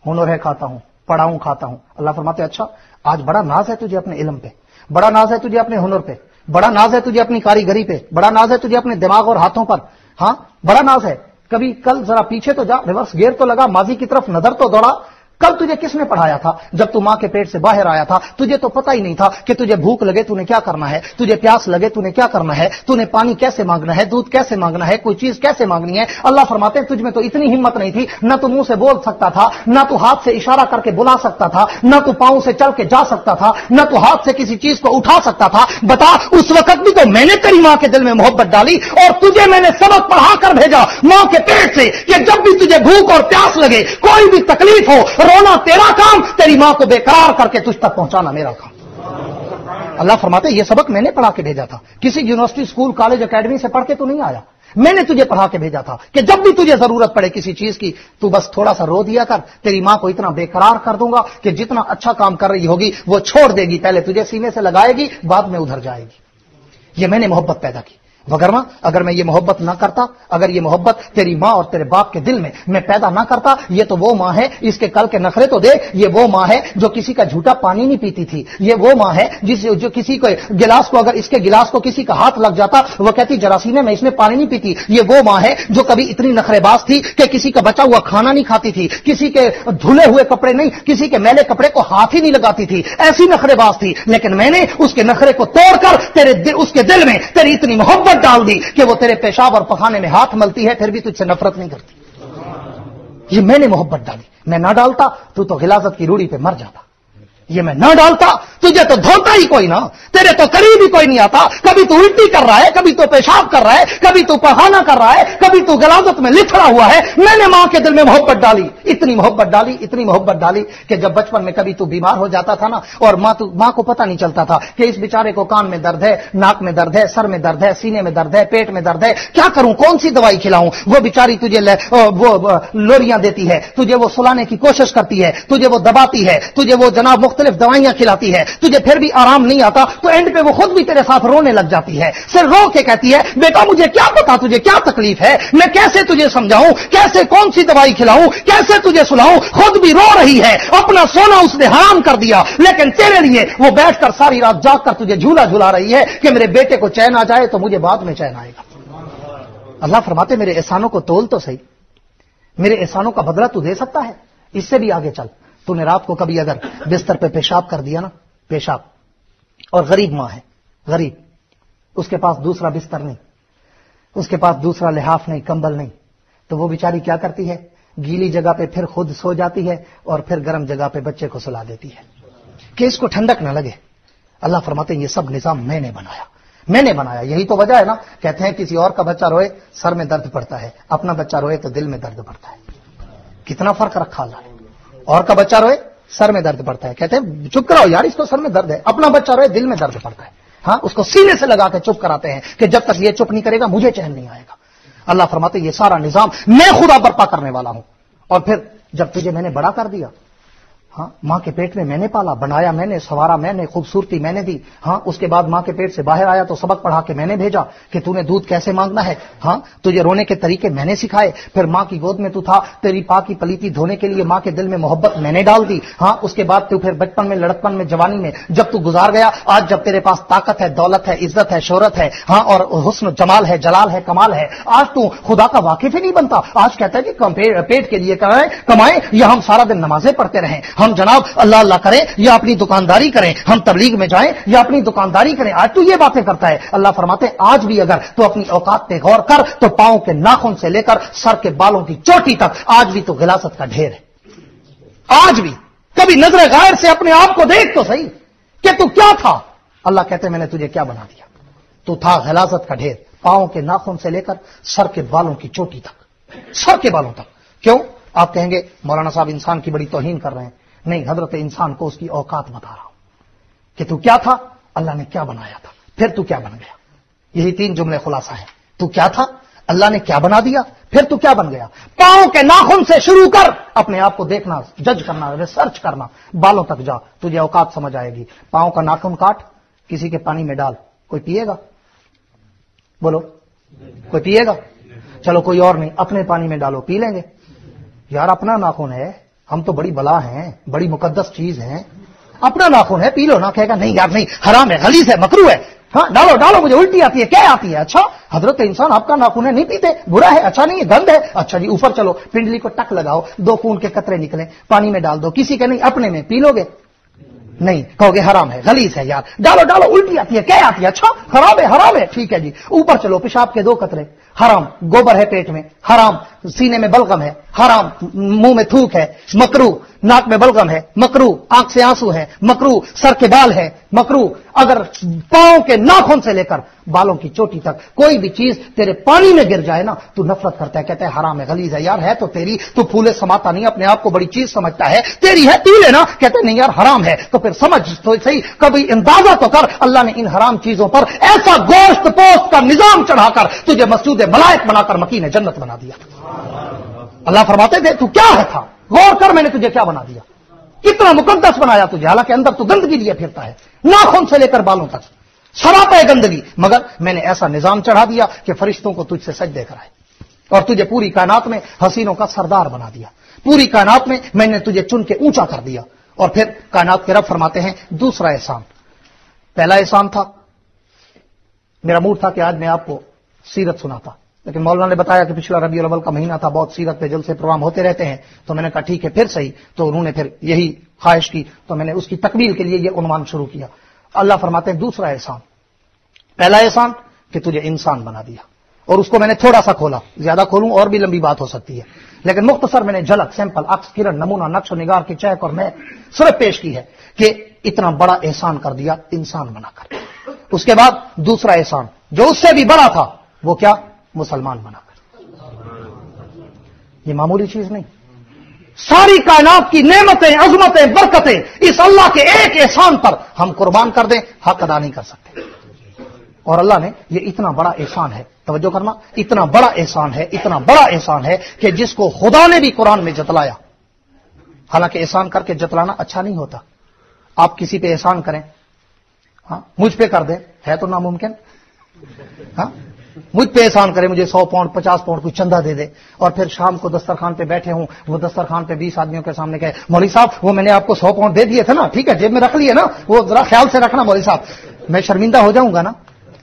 ہنر ہے کھاتا ہوں, پڑھا ہوں کھاتا ہوں. اللہ فرماتے اچھا آج بڑا ناز ہے تجھے اپنے علم پہ, بڑا ناز ہے تجھے اپنے ہنر پہ, بڑا ناز ہے تجھے اپنی کاریگری پہ, بڑا ناز ہے تجھے اپنے دماغ اور ہاتھوں پر. ہاں بڑا ناز ہے. کبھی کل ذرا پیچھے تو جا, ریورس گیئر تو لگا, ماضی کی طرف نظر تو دوڑا. کل تجھے کس نے پڑھایا تھا جب تو ماں کے پیٹ سے باہر آیا تھا؟ تجھے تو پتہ ہی نہیں تھا کہ تجھے بھوک لگے تو نے کیا کرنا ہے, تجھے پیاس لگے تو نے کیا کرنا ہے, تو نے پانی کیسے مانگنا ہے, دودھ کیسے مانگنا ہے, کوئی چیز کیسے مانگنی ہے. اللہ فرماتے ہیں تجھ میں تو اتنی ہمت نہیں تھی, نہ تو منہ سے بول سکتا تھا, نہ تو ہاتھ سے اشارہ کر کے بلا سکتا تھا, نہ تو پاؤں سے چل کے جا سکتا تھا, نہ تو ہاتھ سے کسی چیز کو اٹھا سکتا تھا. بتا اس وقت بھی تو میں نے تیری ماں کے دل میں محبت ڈالی اور تجھے میں نے سبق پڑھا کر بھیجا ماں کے پیٹ سے کہ جب بھی تجھے بھوک اور پیاس لگے, کوئی بھی تکلیف ہو, رونا تیرا کام, تیری ماں کو بے قرار کر کے تجھ تک پہنچانا میرا کام. اللہ فرماتے یہ سبق میں نے پڑھا کے بھیجا تھا, کسی یونیورسٹی اسکول کالج اکیڈمی سے پڑھ کے تو نہیں آیا, میں نے تجھے پڑھا کے بھیجا تھا کہ جب بھی تجھے ضرورت پڑے کسی چیز کی تو بس تھوڑا سا رو دیا کر, تیری ماں کو اتنا بے قرار کر دوں گا کہ جتنا اچھا کام کر رہی ہوگی وہ چھوڑ دے گی, پہلے تجھے سینے سے لگائے گی, بعد میں ادھر جائے گی. یہ میں نے محبت پیدا کی. وگرنہ اگر میں یہ محبت نہ کرتا, اگر یہ محبت تیری ماں اور تیرے باپ کے دل میں پیدا نہ کرتا, یہ تو وہ ماں ہے, اس کے کل کے نخرے تو دیکھ, یہ وہ ماں ہے جو کسی کا جھوٹا پانی نہیں پیتی تھی, یہ وہ ماں ہے جو کسی کو گلاس کو, اگر اس کے گلاس کو کسی کا ہاتھ لگ جاتا وہ کہتی جراثیم میں اس میں پانی نہیں پیتی. یہ وہ ماں ہے جو کبھی اتنی نخرے باز تھی کہ کسی کا بچا ہوا کھانا نہیں کھاتی تھی, کسی کے دھلے ہوئے کپڑے نہیں, کسی کے میلے کپڑے کو ہاتھ ہی نہیں لگاتی تھی, ایسی نخرے باز تھی. لیکن میں نے اس کے نخرے کو توڑ کر اس کے دل میں تیری اتنی محبت ڈال دی کہ وہ تیرے پیشاب اور پخانے میں ہاتھ ملتی ہے, پھر بھی تجھ سے نفرت نہیں کرتی. یہ میں نے محبت ڈالی. میں نہ ڈالتا تو غلاظت کی روڑی پہ مر جاتا. یہ میں نہ ڈالتا تجھے تو دھوتا ہی کوئی نہ, تیرے تو قریب ہی کوئی نہیں آتا. کبھی تو الٹی کر رہا ہے, کبھی تو پیشاب کر رہا ہے, کبھی تو پخانہ کر رہا ہے, کبھی تو غلاظت میں لتھڑا ہوا ہے. میں نے ماں کے دل میں محبت ڈالی, اتنی محبت ڈالی کہ جب بچپن میں کبھی تو بیمار ہو جاتا تھا نا, اور ماں کو پتہ نہیں چلتا تھا کہ اس بیچارے کو کان میں درد ہے, ناک میں درد ہے, سر میں درد ہے, سینے میں درد ہے, پیٹ میں درد ہے, کیا کروں, کون سی دوائی کھلاؤں. وہ بیچاری تجھے وہ لوریاں دیتی ہے, تجھے وہ سلانے کی کوشش کرتی ہے, تجھے وہ دباتی ہے, تجھے وہ جناب مختلف دوائیاں کھلاتی ہے, تجھے پھر بھی آرام نہیں آتا, تو اینڈ پہ وہ خود بھی تیرے ساتھ رونے لگ جاتی ہے. پھر رو کے کہتی ہے بیٹا مجھے کیا پتا تجھے کیا تکلیف ہے, میں کیسے تجھے سمجھاؤں, کیسے کون سی دوائی کھلاؤں, کیسے تجھے سلاؤں. خود بھی رو رہی ہے, اپنا سونا اس نے حرام کر دیا, لیکن تیرے لیے وہ بیٹھ کر ساری رات جاگ کر تجھے جھولا جھلا رہی ہے کہ میرے بیٹے کو چین آ جائے تو مجھے بعد میں چین آئے گا. اللہ فرماتے میرے احسانوں کو تول تو صحیح, میرے احسانوں کا بدلہ تو دے سکتا ہے. اس سے بھی آگے چل, تو نے رات کو کبھی اگر بستر پہ پیشاب کر دیا نا, پیشاب, اور غریب ماں ہے, غریب, اس کے پاس دوسرا بستر نہیں, اس کے پاس دوسرا لحاف نہیں, کمبل نہیں, تو وہ بیچاری کیا کرتی ہے, گیلی جگہ پہ پھر خود سو جاتی ہے اور پھر گرم جگہ پہ بچے کو سلا دیتی ہے کہ اس کو ٹھنڈک نہ لگے. اللہ فرماتے ہیں یہ سب نظام میں نے بنایا, میں نے بنایا. یہی تو وجہ ہے نا, کہتے ہیں کسی اور کا بچہ روئے سر میں درد پڑتا ہے, اپنا بچہ روئے تو دل میں درد پڑتا ہے. کتنا فرق رکھا اللہ نے. اور کا بچہ روئے سر میں درد پڑتا ہے, کہتے ہیں چپ کراؤ یار اس کو سر میں درد ہے, اپنا بچہ روئے دل میں درد پڑتا ہے. ہاں اس کو سینے سے لگا کے چپ کراتے ہیں کہ جب تک یہ چپ نہیں کرے گا مجھے چین نہیں آئے گا. اللہ فرماتے یہ سارا نظام میں خدا برپا کرنے والا ہوں. اور پھر جب تجھے میں نے بڑا کر دیا ہاں ماں کے پیٹ میں نے پالا، بنایا میں نے، سوارا میں نے، خوبصورتی میں نے دی، ہاں اس کے بعد ماں کے پیٹ سے باہر آیا تو سبق پڑھا کے میں نے بھیجا کہ تو نے دودھ کیسے مانگنا ہے، ہاں تجھے رونے کے طریقے میں نے سکھائے، پھر ماں کی گود میں تو تھا، تیری پاکی پلیتی دھونے کے لیے ماں کے دل میں محبت میں نے ڈال دی، ہاں اس کے بعد تو پھر بچپن میں، لڑکپن میں، جوانی میں جب تو گزار گیا، آج جب تیرے پاس طاقت ہے، دولت ہے، عزت ہے، شہرت ہے، ہاں اور حسن جمال ہے، جلال ہے، کمال ہے، آج تو خدا کا واقف ہی نہیں بنتا، آج کہتا ہے کہ پیٹ کے لیے کمائیں یا ہم سارا دن نمازیں پڑھتے رہیں، ہم جناب اللہ کریں یا اپنی دکانداری کریں، ہم تبلیغ میں جائیں یا اپنی دکانداری کریں، آج تو یہ باتیں کرتا ہے۔ اللہ فرماتے ہیں آج بھی اگر تو اپنی اوقات پہ غور کر تو پاؤں کے ناخن سے لے کر سر کے بالوں کی چوٹی تک آج بھی تو غلاظت کا ڈھیر ہے، آج بھی۔ کبھی نظر غیر سے اپنے آپ کو دیکھ تو صحیح کہ تو کیا تھا۔ اللہ کہتے ہیں میں نے تجھے کیا بنا دیا، تو تھا غلاظت کا ڈھیر، پاؤں کے ناخن سے لے کر سر کے بالوں کی چوٹی تک، سر کے بالوں تک۔ کیوں؟ آپ کہیں گے مولانا صاحب انسان کی بڑی توہین کر رہے ہیں۔ نہیں، حضرت انسان کو اس کی اوقات بتا رہا ہوں کہ تو کیا تھا، اللہ نے کیا بنایا تھا، پھر تو کیا بن گیا۔ یہی 3 جملے خلاصہ ہے۔ تو کیا تھا، اللہ نے کیا بنا دیا، پھر تو کیا بن گیا۔ پاؤں کے ناخن سے شروع کر اپنے آپ کو دیکھنا، جج کرنا، ریسرچ کرنا، بالوں تک جا، تجھے اوقات سمجھ آئے گی۔ پاؤں کا ناخن کاٹ، کسی کے پانی میں ڈال، کوئی پیے گا؟ بولو، کوئی پیے گا؟ چلو کوئی اور نہیں، اپنے پانی میں ڈالو، پی لیں گے؟ یار اپنا ناخن ہے، ہم تو بڑی بلا ہیں، بڑی مقدس چیز ہیں، اپنا ناخن ہے، پی لو نا۔ کہے گا نہیں یار نہیں، حرام ہے، غلیظ ہے، مکروہ ہے، ہاں ڈالو ڈالو، مجھے الٹی آتی ہے، کیا آتی ہے؟ اچھا حضرت انسان آپ کا ناخن ہے، نہیں پیتے، برا ہے، اچھا نہیں ہے، گند ہے، اچھا جی اوپر چلو، پنڈلی کو ٹک لگاؤ، 2 خون کے قطرے نکلیں، پانی میں ڈال دو، کسی کے نہیں، اپنے میں پی لو گے؟ نہیں، کہو گے حرام ہے، غلیظ ہے یار، ڈالو ڈالو، الٹی آتی ہے، کیا آتی ہے؟ اچھا حرام ہے، ٹھیک ہے جی، اوپر چلو، پیشاب کے 2 قطرے، حرام، گوبر ہے پیٹ میں، حرام، سینے میں بلغم ہے، حرام، منہ میں تھوک ہے، مکروہ، ناک میں بلغم ہے، مکروہ، آنکھ سے آنسو ہے، مکروہ، سر کے بال ہے، مکروہ۔ اگر پاؤں کے ناخن سے لے کر بالوں کی چوٹی تک کوئی بھی چیز تیرے پانی میں گر جائے نا، تو نفرت کرتا ہے، کہتا ہے حرام ہے، غلیظ ہے۔ یار ہے تو تیری، تو پھولے سماتا نہیں، اپنے آپ کو بڑی چیز سمجھتا ہے، تیری ہے، پی لینا، کہتے ہیں نہیں یار حرام ہے، تو پھر سمجھ تو صحیح، کبھی اندازہ تو کر، اللہ نے ان حرام چیزوں پر ایسا گوشت پوست کا نظام چڑھا کر تجھے مسجود ملائک بنا کر مکین جنت بنا دیا۔ اللہ فرماتے تھے تو کیا ہے تھا، غور کر میں نے تجھے کیا بنا دیا، کتنا مقدس بنایا تجھے، حالانکہ اندر تو گندگی لیے پھرتا ہے، ناخن سے لے کر بالوں تک سراپا ہے گندگی، مگر میں نے ایسا نظام چڑھا دیا کہ فرشتوں کو تجھ سے سجدے کرائے، اور تجھے پوری کائنات میں حسینوں کا سردار بنا دیا، پوری کائنات میں نے تجھے چن کے اونچا کر دیا۔ اور پھر کائنات کے رب فرماتے ہیں دوسرا احسان۔ پہلا احسان تھا، میرا موڈ تھا کہ آج میں آپ کو سیرت سناتا، لیکن مولانا نے بتایا کہ پچھلا ربیع الاول کا مہینہ تھا، بہت سیرت پہ جلسے پروگرام ہوتے رہتے ہیں، تو میں نے کہا ٹھیک ہے پھر صحیح، تو انہوں نے پھر یہی خواہش کی، تو میں نے اس کی تکمیل کے لیے یہ عنوان شروع کیا۔ اللہ فرماتے ہیں دوسرا احسان، پہلا احسان کہ تجھے انسان بنا دیا، اور اس کو میں نے تھوڑا سا کھولا، زیادہ کھولوں اور بھی لمبی بات ہو سکتی ہے، لیکن مختصر میں نے جھلک، سیمپل، عکس، کرن، نمونہ، نقش و نگار کی چہک اور مہک صرف پیش کی ہے کہ اتنا بڑا احسان کر دیا انسان بنا کر۔ اس کے بعد دوسرا احسان جو اس سے بھی بڑا تھا، وہ کیا؟ مسلمان بنا کر۔ یہ معمولی چیز نہیں، ساری کائنات کی نعمتیں، عظمتیں، برکتیں اس اللہ کے ایک احسان پر ہم قربان کر دیں، حق ادا نہیں کر سکتے۔ اور اللہ نے یہ اتنا بڑا احسان ہے، توجہ کرنا، اتنا بڑا احسان ہے، اتنا بڑا احسان ہے کہ جس کو خدا نے بھی قرآن میں جتلایا۔ حالانکہ احسان کر کے جتلانا اچھا نہیں ہوتا، آپ کسی پہ احسان کریں، ہاں مجھ پہ کر دیں، ہے تو ناممکن، ہاں مجھ پہ احسان کرے، مجھے 100 پاؤنڈ 50 پاؤنڈ کوئی چندہ دے دے، اور پھر شام کو دسترخوان پہ بیٹھے ہوں، وہ دسترخوان پہ 20 آدمیوں کے سامنے کہے مولوی صاحب وہ میں نے آپ کو 100 پاؤنڈ دے دیے تھے نا، ٹھیک ہے جیب میں رکھ لیے نا، وہ ذرا خیال سے رکھنا مولوی صاحب، میں شرمندہ ہو جاؤں گا نا،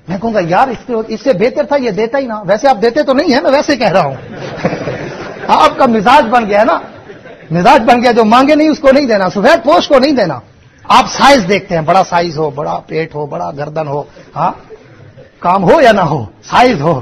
میں کہوں گا یار اس سے بہتر تھا یہ دیتا ہی نا، ویسے آپ دیتے تو نہیں ہے، میں ویسے کہہ رہا ہوں آپ کا مزاج بن گیا نا، مزاج بن گیا، جو مانگے نہیں اس کو نہیں دینا، سفید پوش کو نہیں دینا، آپ سائز دیکھتے ہیں، بڑا سائز ہو، بڑا پیٹ ہو، بڑا گردن ہو، ہاں کام ہو یا نہ ہو، سائز ہو،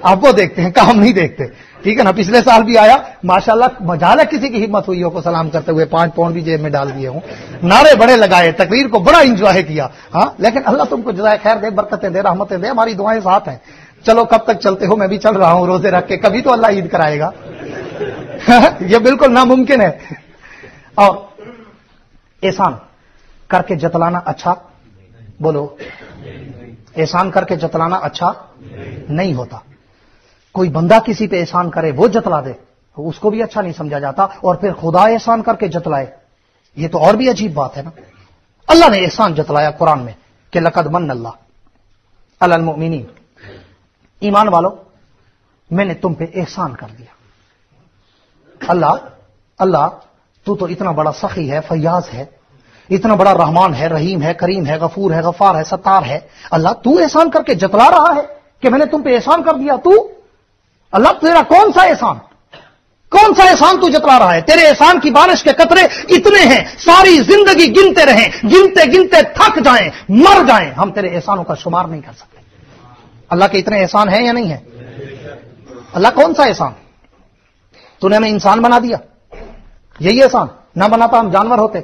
آپ وہ دیکھتے ہیں، کام نہیں دیکھتے، ٹھیک ہے نا۔ پچھلے سال بھی آیا ماشاءاللہ، مجال ہے کسی کی ہمت ہوئی ہو کو سلام کرتے ہوئے 5 پاؤنڈ بھی جیب میں ڈال دیے ہوں، نعرے بڑے لگائے، تقریر کو بڑا انجوائے کیا، ہاں لیکن اللہ تم کو جزائے خیر دے، برکتیں دے، رحمتیں دے، ہماری دعائیں ساتھ ہیں۔ چلو کب تک چلتے ہو، میں بھی چل رہا ہوں روزے رکھ کے، کبھی تو اللہ عید کرائے گا یہ بالکل ناممکن ہے۔ اور احسان کر کے جتلانا اچھا، بولو احسان کر کے جتلانا اچھا نہیں ہوتا۔ کوئی بندہ کسی پہ احسان کرے وہ جتلا دے، اس کو بھی اچھا نہیں سمجھا جاتا، اور پھر خدا احسان کر کے جتلائے یہ تو اور بھی عجیب بات ہے نا. اللہ نے احسان جتلایا قرآن میں کہ لقد من اللہ علی المؤمنین، ایمان والو میں نے تم پہ احسان کر دیا. اللہ تو اتنا بڑا سخی ہے، فیاض ہے، اتنا بڑا رحمان ہے، رحیم ہے، کریم ہے، غفور ہے، غفار ہے، ستار ہے. اللہ تو احسان کر کے جتلا رہا ہے کہ میں نے تم پہ احسان کر دیا. تو اللہ تیرا کون سا احسان تو جتلا رہا ہے؟ تیرے احسان کی بارش کے قطرے اتنے ہیں، ساری زندگی گنتے رہیں، گنتے گنتے تھک جائیں، مر جائیں، ہم تیرے احسانوں کا شمار نہیں کر سکتے. اللہ کے اتنے احسان ہیں یا نہیں ہیں؟ اللہ کون سا احسان؟ تو نے ہمیں انسان بنا دیا، یہی احسان؟ نہ بناتا ہم جانور ہوتے،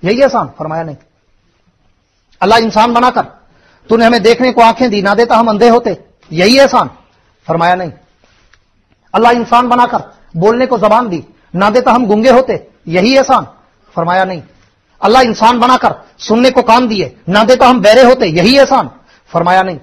یہی احسان؟ فرمایا نہیں. اللہ انسان بنا کر تو نے ہمیں دیکھنے کو آنکھیں دی، نہ دیتا ہم اندھے ہوتے، یہی احسان؟ فرمایا نہیں. اللہ انسان بنا کر بولنے کو زبان دی، نہ دیتا ہم گنگے ہوتے، یہی احسان؟ فرمایا نہیں. اللہ انسان بنا کر سننے کو کان دیے، نہ دیتا ہم بہرے ہوتے، یہی احسان؟ فرمایا نہیں.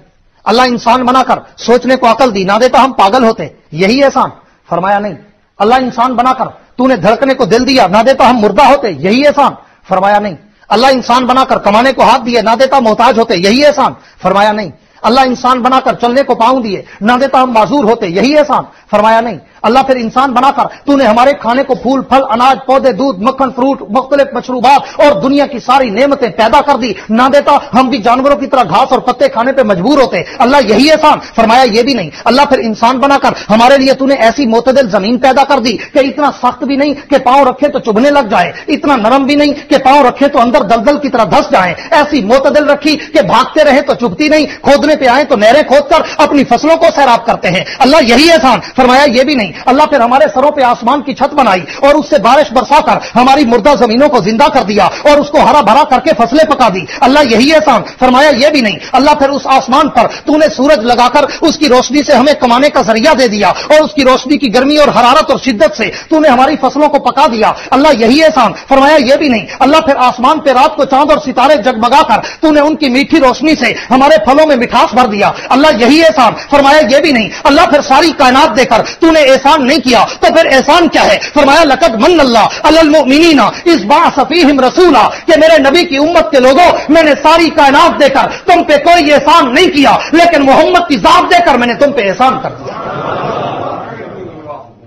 اللہ انسان بنا کر سوچنے کو عقل دی، نہ دیتا ہم پاگل ہوتے، یہی احسان؟ فرمایا نہیں. اللہ انسان بنا کر تو نے دھڑکنے کو دل دیا، نہ دیتا ہم مردہ ہوتے، یہی احسان؟ فرمایا نہیں. اللہ انسان بنا کر کمانے کو ہاتھ دیے، نہ دیتا محتاج ہوتے، یہی احسان؟ فرمایا نہیں. اللہ انسان بنا کر چلنے کو پاؤں دیے، نہ دیتا ہم معذور ہوتے، یہی احسان؟ فرمایا نہیں. اللہ پھر انسان بنا کر تو نے ہمارے کھانے کو پھول پھل اناج پودے دودھ مکھن فروٹ مختلف مشروبات اور دنیا کی ساری نعمتیں پیدا کر دی، نہ دیتا ہم بھی جانوروں کی طرح گھاس اور پتے کھانے پہ مجبور ہوتے، اللہ یہی احسان؟ فرمایا یہ بھی نہیں. اللہ پھر انسان بنا کر ہمارے لیے تو نے ایسی معتدل زمین پیدا کر دی کہ اتنا سخت بھی نہیں کہ پاؤں رکھے تو چبھنے لگ جائے، اتنا نرم بھی نہیں کہ پاؤں رکھے تو اندر دلدل کی طرح دھس جائیں، ایسی معتدل رکھی کہ بھاگتے رہے تو چبھتی نہیں، کھودنے پہ آئے تو نہریں کھود کر اپنی فصلوں کو سیراب کرتے ہیں، اللہ یہی احسان؟ فرمایا یہ بھی نہیں. اللہ پھر ہمارے سروں پہ آسمان کی چھت بنائی اور اس سے بارش برسا کر ہماری مردہ زمینوں کو زندہ کر دیا اور اس کو ہرا بھرا کر کے فصلیں پکا دی، اللہ یہی احسان؟ فرمایا یہ بھی نہیں. اللہ پھر اس آسمان پر تو نے سورج لگا کر اس کی روشنی سے ہمیں کمانے کا ذریعہ دے دیا اور اس کی روشنی کی گرمی اور حرارت اور شدت سے تو نے ہماری فصلوں کو پکا دیا، اللہ یہی احسان؟ فرمایا یہ بھی نہیں. اللہ پھر آسمان پہ رات کو چاند اور ستارے جگمگا کر تو نے ان کی میٹھی روشنی سے ہمارے پھلوں میں مٹھاس بھر دیا، اللہ یہی احسان؟ فرمایا یہ بھی نہیں. اللہ پھر ساری کائنات دے کر تو نے احسان نہیں کیا تو پھر احسان کیا ہے؟ فرمایا لقد من اللہ علی المؤمنین اذ بعث فیہم رسولا، کہ میرے نبی کی امت کے لوگوں میں نے ساری کائنات دے کر تم پہ کوئی احسان نہیں کیا، لیکن محمد کی ذات دے کر میں نے تم پہ احسان کر دیا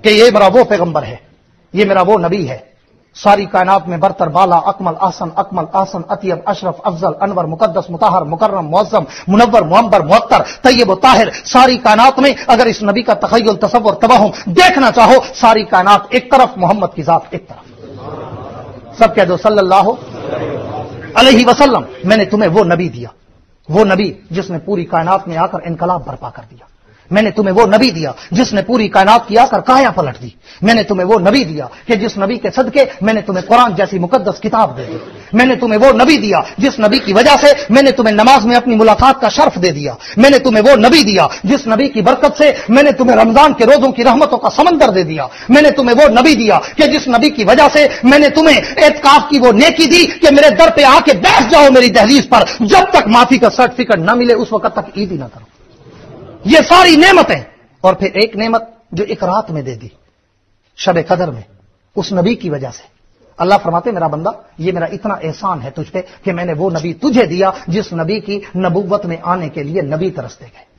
کہ یہ میرا وہ پیغمبر ہے، یہ میرا وہ نبی ہے، ساری کائنات میں برتر بالا اکمل احسن اطیب اشرف افضل انور مقدس مطہر مکرم معظم منور معمبر معطر طیب و طاہر، ساری کائنات میں اگر اس نبی کا تخیل تصور توہم دیکھنا چاہو، ساری کائنات ایک طرف، محمد کی ذات ایک طرف. سب کہہ دو صلی اللہ علیہ وسلم. میں نے تمہیں وہ نبی دیا، وہ نبی جس نے پوری کائنات میں آ کر انقلاب برپا کر دیا. میں نے تمہیں وہ نبی دیا جس نے پوری کائنات کی آ کر کایا پلٹ دی. میں نے تمہیں وہ نبی دیا کہ جس نبی کے صدقے میں نے تمہیں قرآن جیسی مقدس کتاب دے دی. میں نے تمہیں وہ نبی دیا جس نبی کی وجہ سے میں نے تمہیں نماز میں اپنی ملاقات کا شرف دے دیا. میں نے تمہیں وہ نبی دیا جس نبی کی برکت سے میں نے تمہیں رمضان کے روزوں کی رحمتوں کا سمندر دے دیا. میں نے تمہیں وہ نبی دیا کہ جس نبی کی وجہ سے میں نے تمہیں اعتکاف کی وہ نیکی دی کہ میرے در پہ آ کے بیٹھ جاؤ میری دہلیز پر، جب تک معافی کا سرٹیفکیٹ نہ ملے اس وقت تک عید ہی نہ کرو. یہ ساری نعمتیں، اور پھر ایک نعمت جو ایک رات میں دے دی شب قدر میں، اس نبی کی وجہ سے. اللہ فرماتے میرا بندہ یہ میرا اتنا احسان ہے تجھ پہ کہ میں نے وہ نبی تجھے دیا جس نبی کی نبوت میں آنے کے لیے نبی ترستے گئے،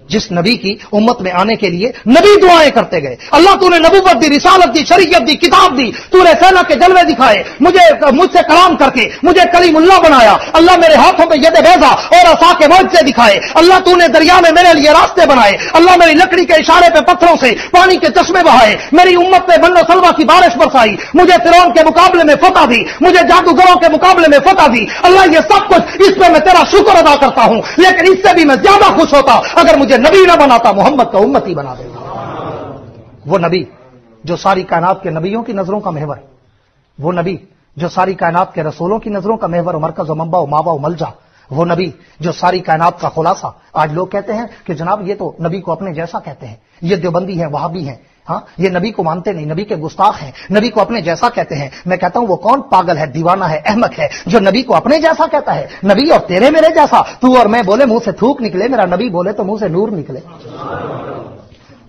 جس نبی کی امت میں آنے کے لیے نبی دعائیں کرتے گئے. اللہ تو نے نبوت دی، رسالت دی، شریعت دی، کتاب دی، تو نے سینا کے جلوے دکھائے، مجھ سے کلام کر کے مجھے کلیم اللہ بنایا. اللہ میرے ہاتھوں پہ ید بیضا اور عصا کے معجزے دکھائے. اللہ تو نے دریا میں میرے لیے راستے بنائے. اللہ میری لکڑی کے اشارے پہ پتھروں سے پانی کے چشمے بہائے. میری امت پہ من و سلوہ کی بارش برسائی. مجھے فرعون کے مقابلے میں فتح دی، مجھے جادوگروں کے مقابلے میں فتح دی. اللہ یہ سب کچھ اس پہ میں تیرا شکر ادا کرتا ہوں، لیکن اس سے بھی میں زیادہ خوش ہوتا اگر مجھے نبی نہ بناتا، محمد کا امتی بنا دے. وہ نبی جو ساری کائنات کے نبیوں کی نظروں کا محور، وہ نبی جو ساری کائنات کے رسولوں کی نظروں کا محور و مرکز و منبع و مابع و ملجا، وہ نبی جو ساری کائنات کا خلاصہ. آج لوگ کہتے ہیں کہ جناب یہ تو نبی کو اپنے جیسا کہتے ہیں، یہ دیوبندی ہیں وہابی ہیں، ہاں یہ نبی کو مانتے نہیں، نبی کے گستاخ ہیں، نبی کو اپنے جیسا کہتے ہیں. میں کہتا ہوں وہ کون پاگل ہے، دیوانہ ہے، احمق ہے جو نبی کو اپنے جیسا کہتا ہے؟ نبی اور تیرے میرے جیسا، تو اور میں بولے منہ سے تھوک نکلے، میرا نبی بولے تو منہ سے نور نکلے.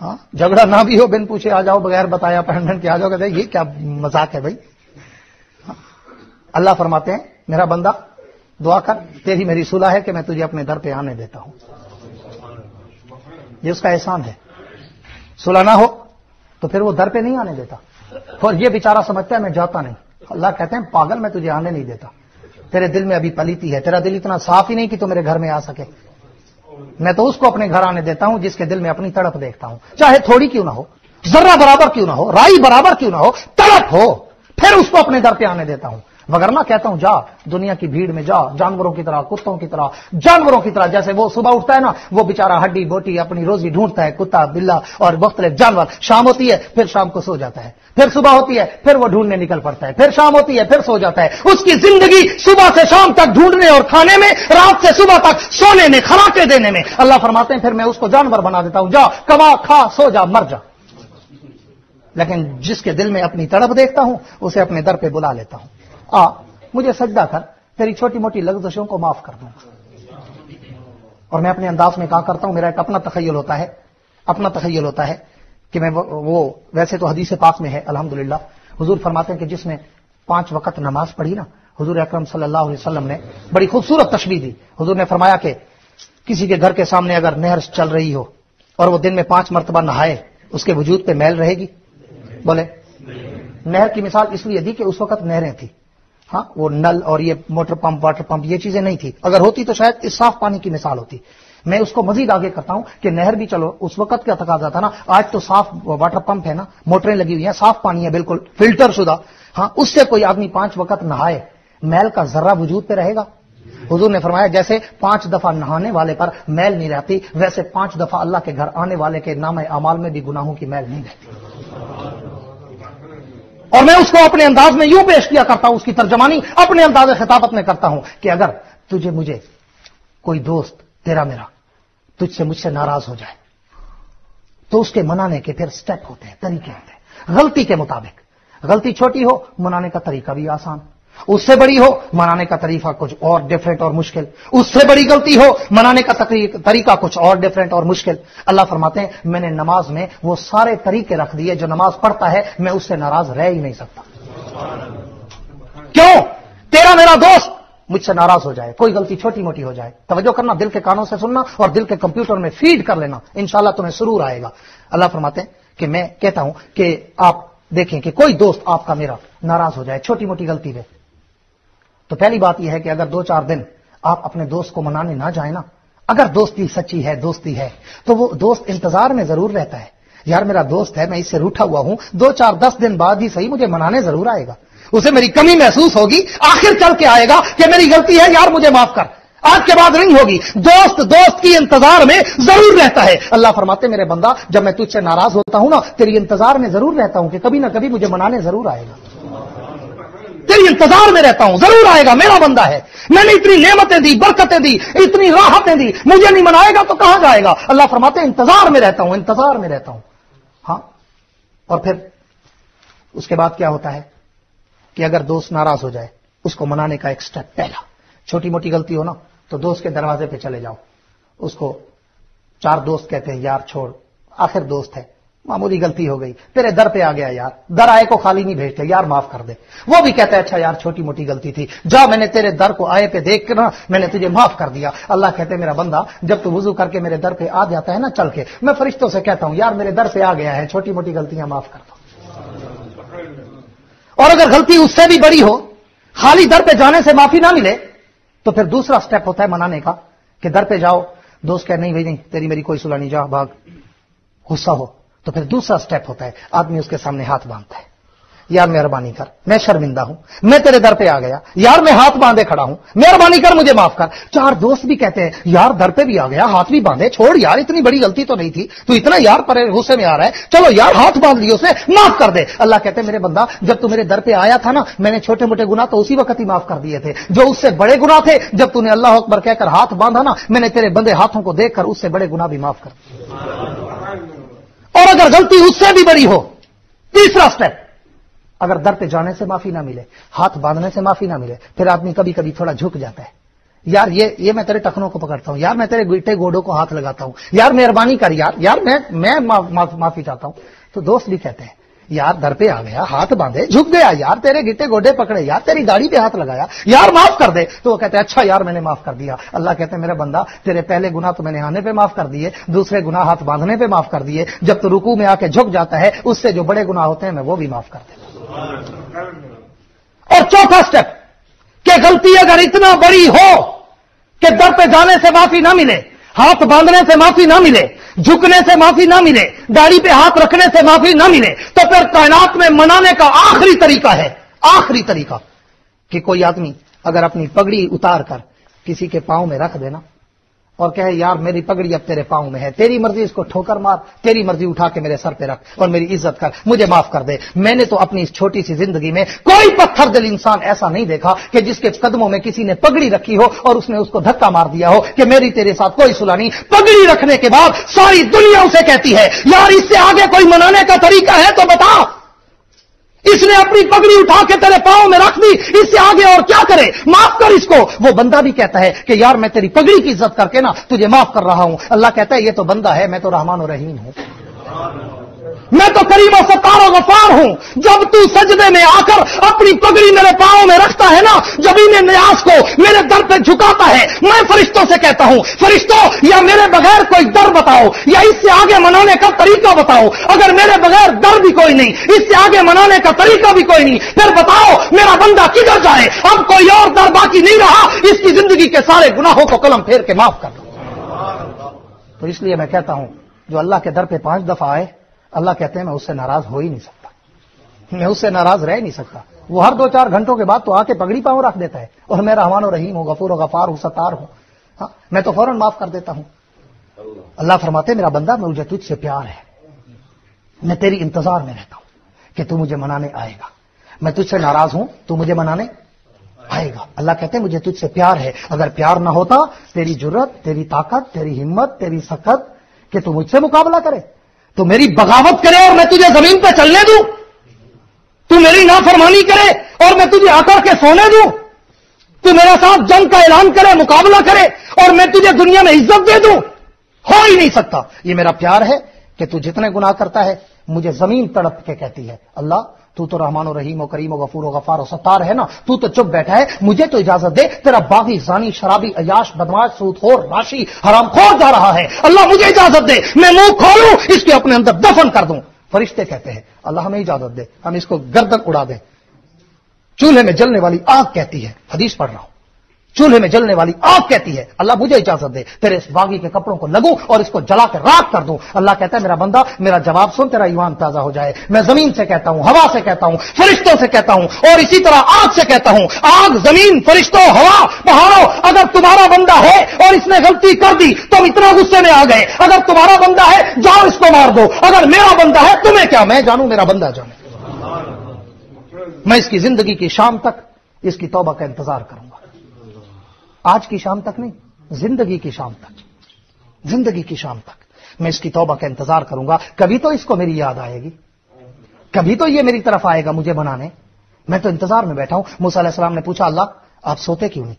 ہاں جھگڑا نہ بھی ہو بن پوچھے آ جاؤ بغیر بتایا پہن کے آ جاؤ کہتے یہ کیا مذاق ہے بھائی. اللہ فرماتے ہیں میرا بندہ دعا کر تیری میری صلح ہے کہ میں تجھے اپنے در پہ آنے دیتا ہوں. یہ اس کا احسان ہے. صلح نہ ہو تو پھر وہ در پہ نہیں آنے دیتا اور یہ بیچارہ سمجھتا ہے میں جاتا نہیں. اللہ کہتے ہیں پاگل میں تجھے آنے نہیں دیتا. تیرے دل میں ابھی پلیتی ہے. تیرا دل اتنا صاف ہی نہیں کہ تو میرے گھر میں آ سکے. میں تو اس کو اپنے گھر آنے دیتا ہوں جس کے دل میں اپنی تڑپ دیکھتا ہوں, چاہے تھوڑی کیوں نہ ہو, ذرہ برابر کیوں نہ ہو, رائی برابر کیوں نہ ہو, تڑپ ہو, پھر اس کو اپنے در پہ آنے دیتا ہوں. وگرنہ کہتا ہوں جا دنیا کی بھیڑ میں جا, جانوروں کی طرح, کتوں کی طرح, جانوروں کی طرح. جیسے وہ صبح اٹھتا ہے نا وہ بیچارہ ہڈی بوٹی اپنی روزی ڈھونڈتا ہے, کتا بلا اور مختلف جانور. شام ہوتی ہے پھر شام کو سو جاتا ہے, پھر صبح ہوتی ہے پھر وہ ڈھونڈنے نکل پڑتا ہے, پھر شام ہوتی ہے پھر سو جاتا ہے. اس کی زندگی صبح سے شام تک ڈھونڈنے اور کھانے میں, رات سے صبح تک سونے میں, خوراکیں دینے میں. اللہ فرماتے ہیں پھر میں اس کو جانور بنا دیتا ہوں, جا کما کھا سو جا مر جا. لیکن جس کے دل میں اپنی تڑپ دیکھتا ہوں اسے اپنے در پہ بلا لیتا ہوں. آ مجھے سجدہ کر, تیری چھوٹی موٹی لغزشوں کو معاف کر دوں گا. اور میں اپنے انداز میں کہا کرتا ہوں, میرا ایک اپنا تخیل ہوتا ہے کہ میں وہ ویسے تو حدیث پاک میں ہے الحمدللہ. حضور فرماتے ہیں کہ جس نے 5 وقت نماز پڑھی نا, حضور اکرم صلی اللہ علیہ وسلم نے بڑی خوبصورت تشبیہ دی. حضور نے فرمایا کہ کسی کے گھر کے سامنے اگر نہر چل رہی ہو اور وہ دن میں 5 مرتبہ نہائے, اس کے وجود پہ میل رہے گی؟ بولے. نہر کی مثال اس لیے دی کہ اس وقت نہریں تھی, ہاں وہ نل اور یہ موٹر پمپ واٹر پمپ یہ چیزیں نہیں تھی. اگر ہوتی تو شاید اس صاف پانی کی مثال ہوتی. میں اس کو مزید آگے کرتا ہوں کہ نہر بھی چلو اس وقت کا تقاضا تھا نا, آج تو صاف واٹر پمپ ہے نا, موٹریں لگی ہوئی ہیں, صاف پانی ہے بالکل فلٹر شدہ. ہاں اس سے کوئی آدمی 5 وقت نہائے, میل کا ذرہ وجود پہ رہے گا؟ حضور نے فرمایا جیسے 5 دفعہ نہانے والے پر میل نہیں رہتی, ویسے 5 دفعہ اللہ کے گھر آنے والے کے نام اعمال میں بھی گناہوں کی میل نہیں رہتی. اور میں اس کو اپنے انداز میں یوں پیش کیا کرتا ہوں, اس کی ترجمانی اپنے انداز خطابت میں کرتا ہوں کہ اگر تجھے مجھے کوئی دوست تیرا میرا تجھ سے مجھ سے ناراض ہو جائے تو اس کے منانے کے پھر سٹیپ ہوتے ہیں, طریقے ہوتے ہیں غلطی کے مطابق. غلطی چھوٹی ہو منانے کا طریقہ بھی آسان, اس سے بڑی ہو منانے کا طریقہ کچھ اور ڈیفرنٹ اور مشکل, اس سے بڑی غلطی ہو منانے کا طریقہ کچھ اور ڈیفرنٹ اور مشکل. اللہ فرماتے ہیں میں نے نماز میں وہ سارے طریقے رکھ دیے, جو نماز پڑھتا ہے میں اس سے ناراض رہ ہی نہیں سکتا. کیوں؟ تیرا میرا دوست مجھ سے ناراض ہو جائے, کوئی غلطی چھوٹی موٹی ہو جائے, توجہ کرنا, دل کے کانوں سے سننا اور دل کے کمپیوٹر میں فیڈ کر لینا, انشاءاللہ تمہیں سرور آئے گا. اللہ فرماتے ہیں کہ میں کہتا ہوں کہ آپ دیکھیں کہ کوئی دوست آپ کا میرا ناراض ہو جائے چھوٹی موٹی غلطی پہ, تو پہلی بات یہ ہے کہ اگر 2-4 دن آپ اپنے دوست کو منانے نہ جائیں نا, اگر دوستی سچی ہے, دوستی ہے, تو وہ دوست انتظار میں ضرور رہتا ہے. یار میرا دوست ہے, میں اس سے روٹھا ہوا ہوں, 2-4-10 دن بعد ہی صحیح مجھے منانے ضرور آئے گا, اسے میری کمی محسوس ہوگی, آخر چل کے آئے گا کہ میری غلطی ہے یار مجھے معاف کر, آج کے بعد نہیں ہوگی. دوست کی انتظار میں ضرور رہتا ہے. اللہ فرماتے میرے بندہ جب میں تجھ سے ناراض ہوتا ہوں نا, تیری انتظار میں ضرور رہتا ہوں کہ کبھی نہ کبھی مجھے منانے ضرور آئے گا, تیری انتظار میں رہتا ہوں, ضرور آئے گا, میرا بندہ ہے, میں نے اتنی نعمتیں دی, برکتیں دی, اتنی راحتیں دی, مجھے نہیں منائے گا تو کہاں جائے گا. اللہ فرماتے ہیں انتظار میں رہتا ہوں, انتظار میں رہتا ہوں. ہاں اور پھر اس کے بعد کیا ہوتا ہے کہ اگر دوست ناراض ہو جائے, اس کو منانے کا ایک سٹیپ پہلا, چھوٹی موٹی غلطی ہو نا تو دوست کے دروازے پہ چلے جاؤ, اس کو 4 دوست کہتے ہیں یار چھوڑ, آخر دوست ہے, معمولی غلطی ہو گئی, تیرے در پہ آ گیا یار, در آئے کو خالی نہیں بھیجتے, یار معاف کر دے. وہ بھی کہتا ہے اچھا یار چھوٹی موٹی غلطی تھی, جا میں نے تیرے در کو آئے پہ دیکھ کر نا میں نے تجھے معاف کر دیا. اللہ کہتے میرا بندہ جب تو وضو کر کے میرے در پہ آ جاتا ہے نا چل کے, میں فرشتوں سے کہتا ہوں یار میرے در پہ آ گیا ہے, چھوٹی موٹی غلطیاں معاف کر دو. اور اگر غلطی اس سے بھی بڑی ہو, خالی در پہ جانے سے معافی نہ ملے, تو پھر دوسرا سٹیپ ہوتا ہے منانے کا کہ در پہ جاؤ, دوست کہ نہیں بھائی نہیں تیری میری کوئی صلح نہیں, جا بھاگ. غصہ ہو تو پھر دوسرا سٹیپ ہوتا ہے آدمی اس کے سامنے ہاتھ باندھتا ہے, یار مہربانی کر, میں شرمندہ ہوں, میں تیرے در پہ آ گیا, یار میں ہاتھ باندھے کھڑا ہوں, مہربانی کر مجھے معاف کر. 4 دوست بھی کہتے ہیں یار در پہ بھی آ گیا, ہاتھ بھی باندھے, چھوڑ یار اتنی بڑی غلطی تو نہیں تھی, تو اتنا یار پر غصے میں آ رہا ہے, چلو یار ہاتھ باندھ لیے اسے, معاف کر دے. اللہ کہتے ہیں میرے بندہ جب تو میرے در پہ آیا تھا نا میں نے چھوٹے موٹے گناہ تو اسی وقت ہی معاف کر دیے تھے, جو اس سے بڑے گناہ تھے جب تو نے اللہ اکبر کہہ کر ہاتھ باندھا نا میں نے تیرے بندے ہاتھوں کو دیکھ کر اس سے بڑے گناہ بھی معاف کر دیے. اور اگر غلطی اس سے بھی بڑی ہو, تیسرا سٹیپ, اگر در پہ جانے سے معافی نہ ملے, ہاتھ باندھنے سے معافی نہ ملے, پھر آدمی کبھی کبھی تھوڑا جھک جاتا ہے, یار یہ میں تیرے ٹخنوں کو پکڑتا ہوں، یار میں تیرے گیٹے گوڑوں کو ہاتھ لگاتا ہوں، یار مہربانی کر، یار میں معافی چاہتا ہوں. تو دوست بھی کہتے ہیں یار در پہ آ گیا، ہاتھ باندھے، جھک گیا، یار تیرے گٹے گوڈے پکڑے، یار تیری داڑھی پہ ہاتھ لگایا، یار معاف کر دے. تو وہ کہتے ہیں اچھا یار میں نے معاف کر دیا. اللہ کہتے ہیں میرا بندہ تیرے پہلے گناہ تو میں نے آنے پہ معاف کر دیے، دوسرے گناہ ہاتھ باندھنے پہ معاف کر دیے، جب تو رکوع میں آ کے جھک جاتا ہے اس سے جو بڑے گناہ ہوتے ہیں میں وہ بھی معاف کر دیتا. اور چوتھا اسٹیپ کہ غلطی اگر اتنا بڑی ہو کہ در پہ جانے سے معافی نہ ملے، ہاتھ باندھنے سے معافی نہ ملے، جھکنے سے معافی نہ ملے، داڑھی پہ ہاتھ رکھنے سے معافی نہ ملے، تو پھر کائنات میں منانے کا آخری طریقہ ہے، آخری طریقہ کہ کوئی آدمی اگر اپنی پگڑی اتار کر کسی کے پاؤں میں رکھ دینا اور کہے یار میری پگڑی اب تیرے پاؤں میں ہے، تیری مرضی اس کو ٹھوکر مار، تیری مرضی اٹھا کے میرے سر پہ رکھ اور میری عزت کر، مجھے معاف کر دے. میں نے تو اپنی اس چھوٹی سی زندگی میں کوئی پتھر دل انسان ایسا نہیں دیکھا کہ جس کے قدموں میں کسی نے پگڑی رکھی ہو اور اس نے اس کو دھکا مار دیا ہو کہ میری تیرے ساتھ کوئی صلح نہیں. پگڑی رکھنے کے بعد ساری دنیا اسے کہتی ہے یار اس سے آگے کوئی منانے کا طریقہ ہے تو بتا. اس نے اپنی پگڑی اٹھا کے تیرے پاؤں میں رکھ دی، اس سے آگے اور کیا کرے، معاف کر اس کو. وہ بندہ بھی کہتا ہے کہ یار میں تیری پگڑی کی عزت کر کے نا تجھے معاف کر رہا ہوں. اللہ کہتا ہے یہ تو بندہ ہے، میں تو رحمان و رحیم ہوں، میں تو کریم و ستار و غفار ہوں. جب تو سجدے میں آ کر اپنی پگڑی میرے پاؤں میں رکھتا ہے نا، جب انہیں نیاز کو میرے در پہ جھکاتا ہے، میں فرشتوں سے کہتا ہوں فرشتوں یا میرے بغیر کوئی در بتاؤ یا اس سے آگے منانے کا طریقہ بتاؤ. اگر میرے بغیر در بھی کوئی نہیں، اس سے آگے منانے کا طریقہ بھی کوئی نہیں، پھر بتاؤ میرا بندہ کدھر جائے. اب کوئی اور در باقی نہیں رہا، اس کی زندگی کے سارے گناہوں کو قلم پھیر کے معاف کر دو. تو اس لیے میں کہتا ہوں جو اللہ کے در پہ 5 دفعہ آئے، اللہ کہتے ہیں میں اس سے ناراض ہو ہی نہیں سکتا، میں اس سے ناراض رہ نہیں سکتا. وہ ہر 2-4 گھنٹوں کے بعد تو آ کے پگڑی پاؤں رکھ دیتا ہے اور میں رحمان و رحیم ہوں، غفور و غفار ہوں، ستار ہوں. ہاں میں تو فوراً معاف کر دیتا ہوں. اللہ فرماتے میرا بندہ مجھے تجھ سے پیار ہے، میں تیری انتظار میں رہتا ہوں کہ تو مجھے منانے آئے گا. میں تجھ سے ناراض ہوں، تو مجھے منانے آئے گا. اللہ کہتے ہیں مجھے تجھ سے پیار ہے. اگر پیار نہ ہوتا تیری جرت، تیری طاقت، تیری ہمت، تیری سخت کہ تو مجھ سے مقابلہ کرے، تو میری بغاوت کرے اور میں تجھے زمین پہ چلنے دوں، تو میری نافرمانی کرے اور میں تجھے آ کر کے سونے دوں، تو میرے ساتھ جنگ کا اعلان کرے، مقابلہ کرے اور میں تجھے دنیا میں عزت دے دوں، ہو ہی نہیں سکتا. یہ میرا پیار ہے کہ تو جتنے گناہ کرتا ہے مجھے زمین تڑپ کے کہتی ہے اللہ تو رحمان و رحیم و کریم و غفور و غفار و ستار ہے نا، تو چپ بیٹھا ہے، مجھے تو اجازت دے. تیرا باغی، زانی، شرابی، عیاش، بدماش، سود خور، راشی، حرام خور جا رہا ہے، اللہ مجھے اجازت دے، میں منہ کھولوں اس کے اپنے اندر دفن کر دوں. فرشتے کہتے ہیں اللہ ہمیں اجازت دے، ہم اس کو گردن اڑا دیں. چولہے میں جلنے والی آگ کہتی ہے، حدیث پڑھ رہا ہوں، چولہے میں جلنے والی آگ کہتی ہے اللہ مجھے اجازت دے تیرے اس باغی کے کپڑوں کو لگوں اور اس کو جلا کے راکھ کر دوں. اللہ کہتا ہے میرا بندہ میرا جواب سن، تیرا ایمان تازہ ہو جائے. میں زمین سے کہتا ہوں، ہوا سے کہتا ہوں، فرشتوں سے کہتا ہوں اور اسی طرح آگ سے کہتا ہوں. آگ، زمین، فرشتوں، ہوا، پہاڑوں، اگر تمہارا بندہ ہے اور اس نے غلطی کر دی تم اتنا غصے میں آ گئے، اگر تمہارا بندہ ہے جاؤ اس کو مار دو، اگر میرا بندہ ہے تمہیں کیا، میں جانوں میرا بندہ جانے. میں اس کی زندگی کی شام تک اس کی توبہ کا انتظار کروں گا. آج کی شام تک نہیں، زندگی کی شام تک، زندگی کی شام تک میں اس کی توبہ کا انتظار کروں گا. کبھی تو اس کو میری یاد آئے گی، کبھی تو یہ میری طرف آئے گا مجھے بنانے. میں تو انتظار میں بیٹھا ہوں. موسیٰ علیہ السلام نے پوچھا اللہ آپ سوتے کیوں نہیں؟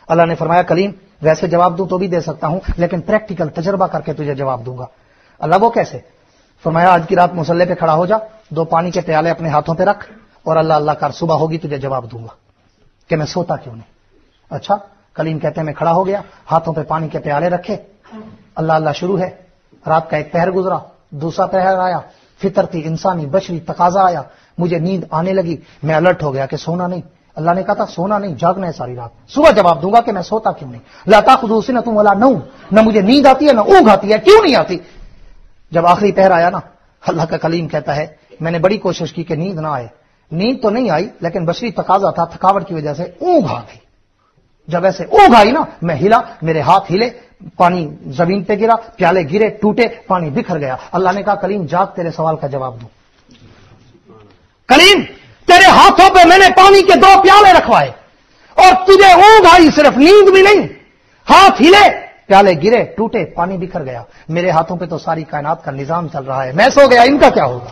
اللہ نے فرمایا کلیم ویسے جواب دوں تو بھی دے سکتا ہوں لیکن پریکٹیکل تجربہ کر کے تجھے جواب دوں گا. اللہ وہ کیسے؟ فرمایا آج کی رات مصلے پہ کھڑا ہو جا، 2 پانی کے پیالے اپنے ہاتھوں پہ رکھ اور اللہ اللہ کر، صبح ہوگی تجھے جواب دوں گا کہ میں سوتا کیوں نہیں. اچھا کلیم کہتے ہیں میں کھڑا ہو گیا، ہاتھوں پہ پانی کے پیالے رکھے، اللہ اللہ شروع ہے. رات کا ایک پہر گزرا، دوسرا پہر آیا، فطرتی انسانی بشری تقاضا آیا، مجھے نیند آنے لگی، میں الرٹ ہو گیا کہ سونا نہیں. اللہ نے کہا تھا سونا نہیں، جاگنا ہے ساری رات. صبح جواب دوں گا کہ میں سوتا کیوں نہیں. لا تاخذہ سنۃ ولا نوم، نہ مجھے نیند آتی ہے نہ اونگ آتی ہے، کیوں نہیں آتی. جب آخری پہر آیا نا، اللہ کا کلیم کہتا ہے میں نے بڑی کوشش کی کہ نیند نہ آئے. نیند تو نہیں آئی لیکن بشری تقاضا تھا، تھکاوٹ کی وجہ سے اونگ آ گئی. جب ایسے اونگ آئی نا میں ہلا، میرے ہاتھ ہلے، پانی زمین پہ گرا، پیالے گرے، ٹوٹے، پانی بکھر گیا. اللہ نے کہا کلیم جاگ تیرے سوال کا جواب دوں. کلیم تیرے ہاتھوں پہ میں نے پانی کے 2 پیالے رکھوائے اور تجھے اونگ آئی، صرف نیند بھی نہیں، ہاتھ ہلے، پیالے گرے، ٹوٹے، پانی بکھر گیا. میرے ہاتھوں پہ تو ساری کائنات کا نظام چل رہا ہے، میں سو گیا، ان کا کیا ہوگا؟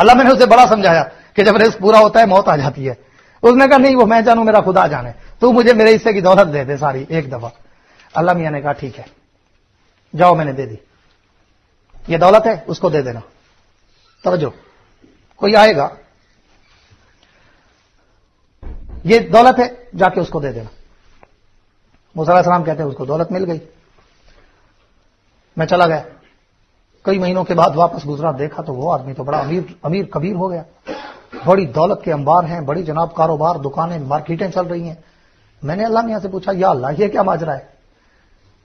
اللہ میں نے اسے بڑا سمجھایا کہ جب رزق پورا ہوتا ہے موت آ جاتی ہے. اس نے کہا نہیں وہ میں جانوں میرا خدا جانے, تو مجھے میرے حصے کی دولت دے دے ساری ایک دفعہ. اللہ میاں نے کہا ٹھیک ہے جاؤ میں نے دے دی, یہ دولت ہے اس کو دے دینا. توجہ, کوئی آئے گا یہ دولت ہے جا کے اس کو دے دینا. موسیٰ علیہ السلام کہتے ہیں اس کو دولت مل گئی. میں چلا گیا, کئی مہینوں کے بعد واپس گزرا, دیکھا تو وہ آدمی تو بڑا امیر کبیر ہو گیا, بڑی دولت کے انبار ہیں, بڑی جناب کاروبار, دکانیں, مارکیٹیں چل رہی ہیں. میں نے اللہ میاں سے پوچھا یا اللہ یہ کیا ماجرا ہے,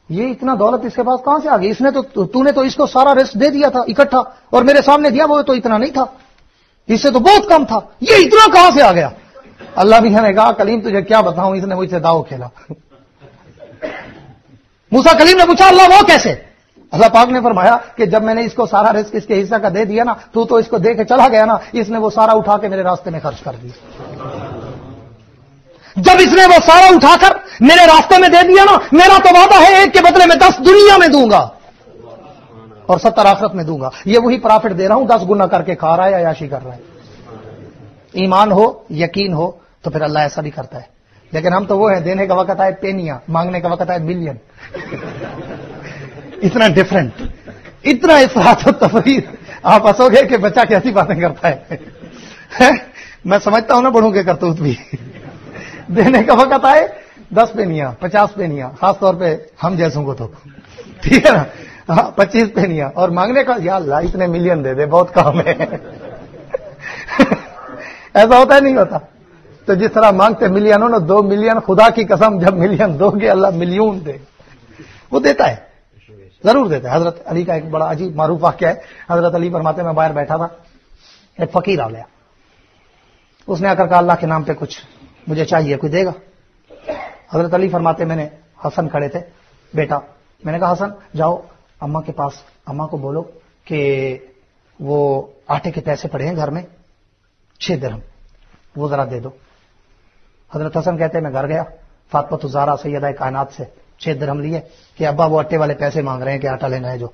یہ اتنا دولت اس کے پاس کہاں سے آ گئی؟ اس نے تو نے تو اس کو سارا رزق دے دیا تھا اکٹھا, اور میرے سامنے دیا وہ تو اتنا نہیں تھا, اس سے تو بہت کم تھا, یہ اتنا کہاں سے آ گیا؟ اللہ میاں نے کہا کلیم تجھے کیا بتاؤں, اس نے مجھ سے داؤ کھیلا. موسیٰ کلیم نے پوچھا اللہ وہ کیسے؟ اللہ پاک نے فرمایا کہ جب میں نے اس کو سارا رزق اس کے حصہ کا دے دیا نا, تو اس کو دے کے چلا گیا نا, اس نے وہ سارا اٹھا کے میرے راستے میں خرچ کر دیا. جب اس نے وہ سارا اٹھا کر میرے راستے میں دے دیا نا, میرا تو وعدہ ہے ایک کے بدلے میں 10 دنیا میں دوں گا اور 70 آخرت میں دوں گا. یہ وہی پرافٹ دے رہا ہوں, 10 گنا کر کے کھا رہا ہے یا عیاشی کر رہا ہے. ایمان ہو یقین ہو تو پھر اللہ ایسا بھی کرتا ہے. لیکن ہم تو وہ ہیں دینے کا وقت آئے پینیاں, مانگنے کا وقت آئے ملین. اتنا ڈفرنٹ, اتنا افراط و تفریح. آپ ہنسو گے کہ بچہ کیسی باتیں کرتا ہے. میں سمجھتا ہوں نا بڑوں کے کرتوت بھی. دینے کا وقت آئے 10 پینیاں 50 پینیاں, خاص طور پہ ہم جیسوں کو تو ٹھیک ہے نا, 25 پینیاں, اور مانگنے کا یا اللہ اتنے ملین دے دے بہت کام ہے. ایسا ہوتا ہے نہیں ہوتا؟ تو جس طرح مانگتے ملین ہو نا, 2 ملین خدا کی قسم جب ملین دو گے اللہ ملین دے, وہ دیتا ہے ضرور دیتا ہے. حضرت علی کا ایک بڑا عجیب معروف واقعہ ہے. حضرت علی فرماتے میں باہر بیٹھا تھا, ایک فقیر آ گیا, اس نے آ کر کہا اللہ کے نام پہ کچھ مجھے چاہیے, کوئی دے گا؟ حضرت علی فرماتے میں نے, حسن کھڑے تھے بیٹا, میں نے کہا حسن جاؤ اماں کے پاس, اماں کو بولو کہ وہ آٹے کے پیسے پڑے ہیں گھر میں 6 درہم, وہ ذرا دے دو. حضرت حسن کہتے ہیں میں گھر گیا, فاطمہ الزہرا سیدہ کائنات سے 6 درہم لیے کہ ابا وہ اٹے والے پیسے مانگ رہے ہیں کہ آٹا لینا ہے جو.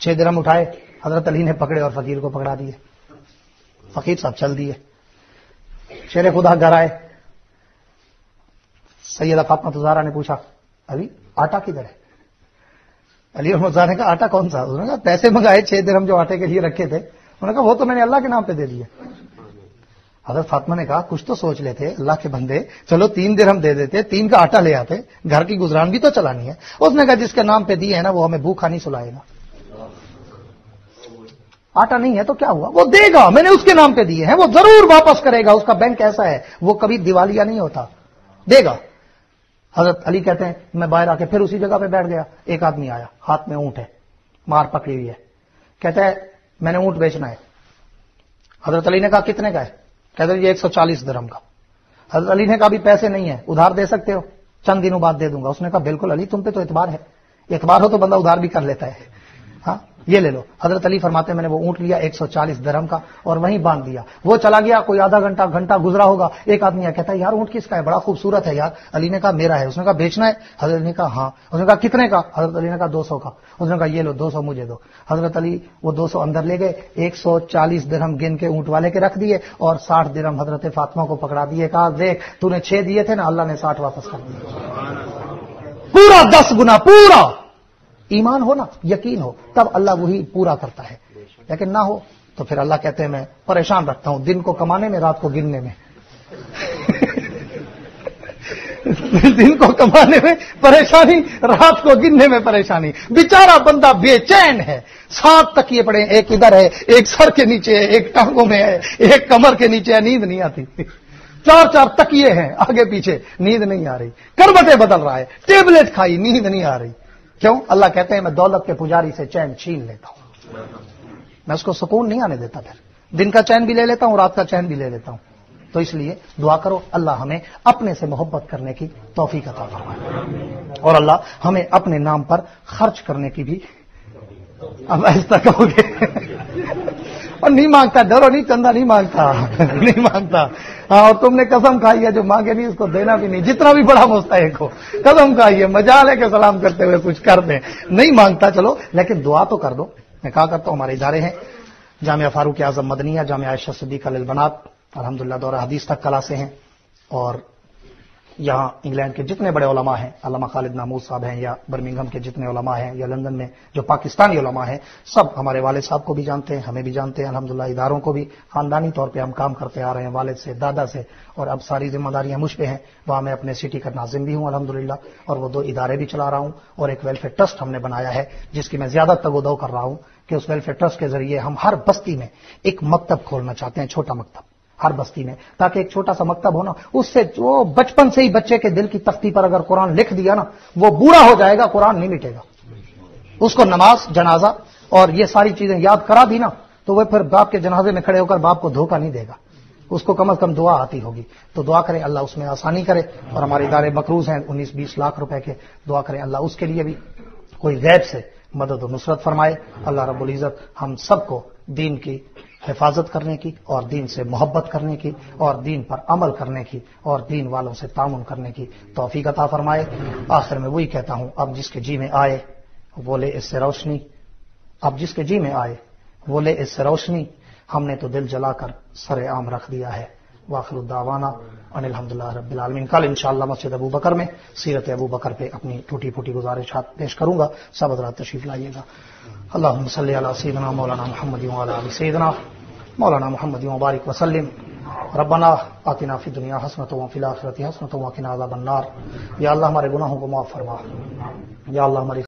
6 درہم اٹھائے, حضرت علی نے پکڑے اور فقیر کو پکڑا دیے. فقیر صاحب چل دیے. شیر خدا گھر آئے, سیدہ فاطمہ الزہرا نے پوچھا علی آٹا کدھر ہے؟ علی رحمۃ اللہ نے کہا آٹا کون سا؟ انہوں نے کہا پیسے منگائے 6 درہم جو آٹے کے لیے رکھے تھے. انہوں نے کہا وہ تو میں نے اللہ کے نام پہ دے دیے. حضرت فاطمہ نے کہا کچھ تو سوچ لیتے اللہ کے بندے, چلو 3 درہم دے دیتے, 3 کا آٹا لے آتے, گھر کی گزران بھی تو چلانی ہے. اس نے کہا جس کے نام پہ دیے ہے نا وہ ہمیں بھوکھا نہیں سلائے گا. آٹا نہیں ہے تو کیا ہوا, وہ دے گا, میں نے اس کے نام پہ دیے ہیں, وہ ضرور واپس کرے گا. اس کا بینک ایسا ہے وہ کبھی دیوالیہ نہیں ہوتا, دے گا. حضرت علی کہتے ہیں میں باہر آ کے پھر اسی جگہ پہ بیٹھ گیا. ایک آدمی آیا, ہاتھ میں اونٹ ہے, مار پکڑی ہوئی ہے, کہتا ہے میں نے اونٹ بیچنا ہے. حضرت علی نے کہا کتنے کا ہے؟ کہتے یہ 140 درہم کا. حضرت علی نے کہا بھی پیسے نہیں ہیں, ادھار دے سکتے ہو؟ چند دنوں بعد دے دوں گا. اس نے کہا بالکل علی تم پہ تو اعتبار ہے, اعتبار ہو تو بندہ ادھار بھی کر لیتا ہے. ہاں یہ لے لو. حضرت علی فرماتے میں نے وہ اونٹ لیا 140 درہم کا اور وہیں باندھ دیا. وہ چلا گیا, کوئی آدھا گھنٹہ گزرا ہوگا, ایک آدمی کہتا ہے یار اونٹ کس کا ہے, بڑا خوبصورت ہے یار. علی نے کہا میرا ہے. اس نے کہا بیچنا ہے؟ حضرت علی نے کہا ہاں. اس نے کہا کتنے کا؟ حضرت علی نے کہا 200 کا. اس نے کہا یہ لو 200 مجھے دو. حضرت علی وہ 200 اندر لے گئے, 140 درہم گن کے اونٹ والے کے رکھ دیے اور 60 درہم حضرت فاطمہ کو پکڑا دیے. کہا دیکھ تو نے 6 دیے تھے نا, اللہ نے 60 واپس کر دیے, پورا 10 گنا پورا. ایمان ہو نا یقین ہو تب اللہ وہی پورا کرتا ہے, لیکن نہ ہو تو پھر اللہ کہتے ہیں میں پریشان رکھتا ہوں دن کو کمانے میں رات کو گننے میں. دن کو کمانے میں پریشانی, رات کو گننے میں پریشانی. بیچارہ بندہ بے چین ہے, 7 تکیے پڑے, ایک ادھر ہے, ایک سر کے نیچے ہے, ایک ٹانگوں میں ہے, ایک کمر کے نیچے ہے, نیند نہیں آتی. 4 تکیے ہیں آگے پیچھے, نیند نہیں آ رہی. کروٹیں بدل رہا ہے, ٹیبلٹ کھائی, نیند نہیں آ رہی. کیوں؟ اللہ کہتے ہیں میں دولت کے پجاری سے چین چھین لیتا ہوں, میں اس کو سکون نہیں آنے دیتا. پھر دن کا چین بھی لے لیتا ہوں, رات کا چین بھی لے لیتا ہوں. تو اس لیے دعا کرو اللہ ہمیں اپنے سے محبت کرنے کی توفیق عطا فرمائے, اور اللہ ہمیں اپنے نام پر خرچ کرنے کی بھی. اب ایسا کہو گے اور نہیں مانگتا, ڈرو نہیں, چندہ نہیں مانگتا, نہیں مانگتا. ہاں اور تم نے قسم کھائی ہے جو مانگے نہیں اس کو دینا بھی نہیں, جتنا بھی بڑا مستحق ہو. قسم کھائی ہے, مجال ہے کہ سلام کرتے ہوئے کچھ کر دیں. نہیں مانگتا چلو لیکن دعا تو کر دو. میں کہا کرتا ہوں ہمارے ادارے ہیں جامعہ فاروق اعظم مدنیہ، جامعہ عائشہ صدیقہ للبنات الحمدللہ دورہ حدیث تک کلاسیں ہیں، اور یہاں انگلینڈ کے جتنے بڑے علماء ہیں، علامہ خالد نامور صاحب ہیں، یا برمنگھم کے جتنے علماء ہیں، یا لندن میں جو پاکستانی علماء ہیں، سب ہمارے والد صاحب کو بھی جانتے ہیں، ہمیں بھی جانتے ہیں الحمدللہ، اداروں کو بھی خاندانی طور پہ ہم کام کرتے آ رہے ہیں، والد سے، دادا سے، اور اب ساری ذمہ داریاں مجھ پہ ہیں۔ وہاں میں اپنے سٹی کا ناظم بھی ہوں الحمدللہ، اور وہ 2 ادارے بھی چلا رہا ہوں، اور ایک ویلفیئر ٹرسٹ ہم نے بنایا ہے جس کی میں زیادہ تگ و دو کر رہا ہوں کہ اس ویلفیئر ٹرسٹ کے ذریعے ہم ہر بستی میں ایک مکتب کھولنا چاہتے ہیں، چھوٹا مکتب ہر بستی میں، تاکہ ایک چھوٹا سا مکتب ہو نا، اس سے جو بچپن سے ہی بچے کے دل کی تختی پر اگر قرآن لکھ دیا نا، وہ بوڑھا ہو جائے گا، قرآن نہیں مٹے گا۔ اس کو نماز، جنازہ اور یہ ساری چیزیں یاد کرا دی نا، تو وہ پھر باپ کے جنازے میں کھڑے ہو کر باپ کو دھوکہ نہیں دے گا، اس کو کم از کم دعا آتی ہوگی۔ تو دعا کریں اللہ اس میں آسانی کرے، اور ہمارے ادارے مقروض ہیں 19-20 لاکھ روپے کے، دعا کریں اللہ اس کے لیے بھی کوئی غیب سے مدد و نصرت فرمائے۔ اللہ رب العزت ہم سب کو دین کی حفاظت کرنے کی، اور دین سے محبت کرنے کی، اور دین پر عمل کرنے کی، اور دین والوں سے تعاون کرنے کی توفیق عطا فرمائے۔ آخر میں وہی کہتا ہوں، اب جس کے جی میں آئے وہ لے اس سے روشنی، اب جس کے جی میں آئے وہ لے اس سے روشنی، ہم نے تو دل جلا کر سر عام رکھ دیا ہے۔ واخر الدعوانا ان الحمدللہ رب العالمین۔ کل انشاءاللہ مسجد ابو بکر میں سیرت ابو بکر پہ اپنی ٹوٹی پھوٹی گزارشات پیش کروں گا، سب حضرات تشریف لائیے گا۔ اللہم صلی علی سیدنا مولانا محمد وعلی آل سیدنا مولانا محمد وبارک وسلم۔ ربنا آتنا فی الدنیا حسنۃ وفی الآخرۃ حسنۃ وقنا عذاب النار۔ یا اللہ ہمارے گناہوں کو معاف فرما، یا اللہ ہماری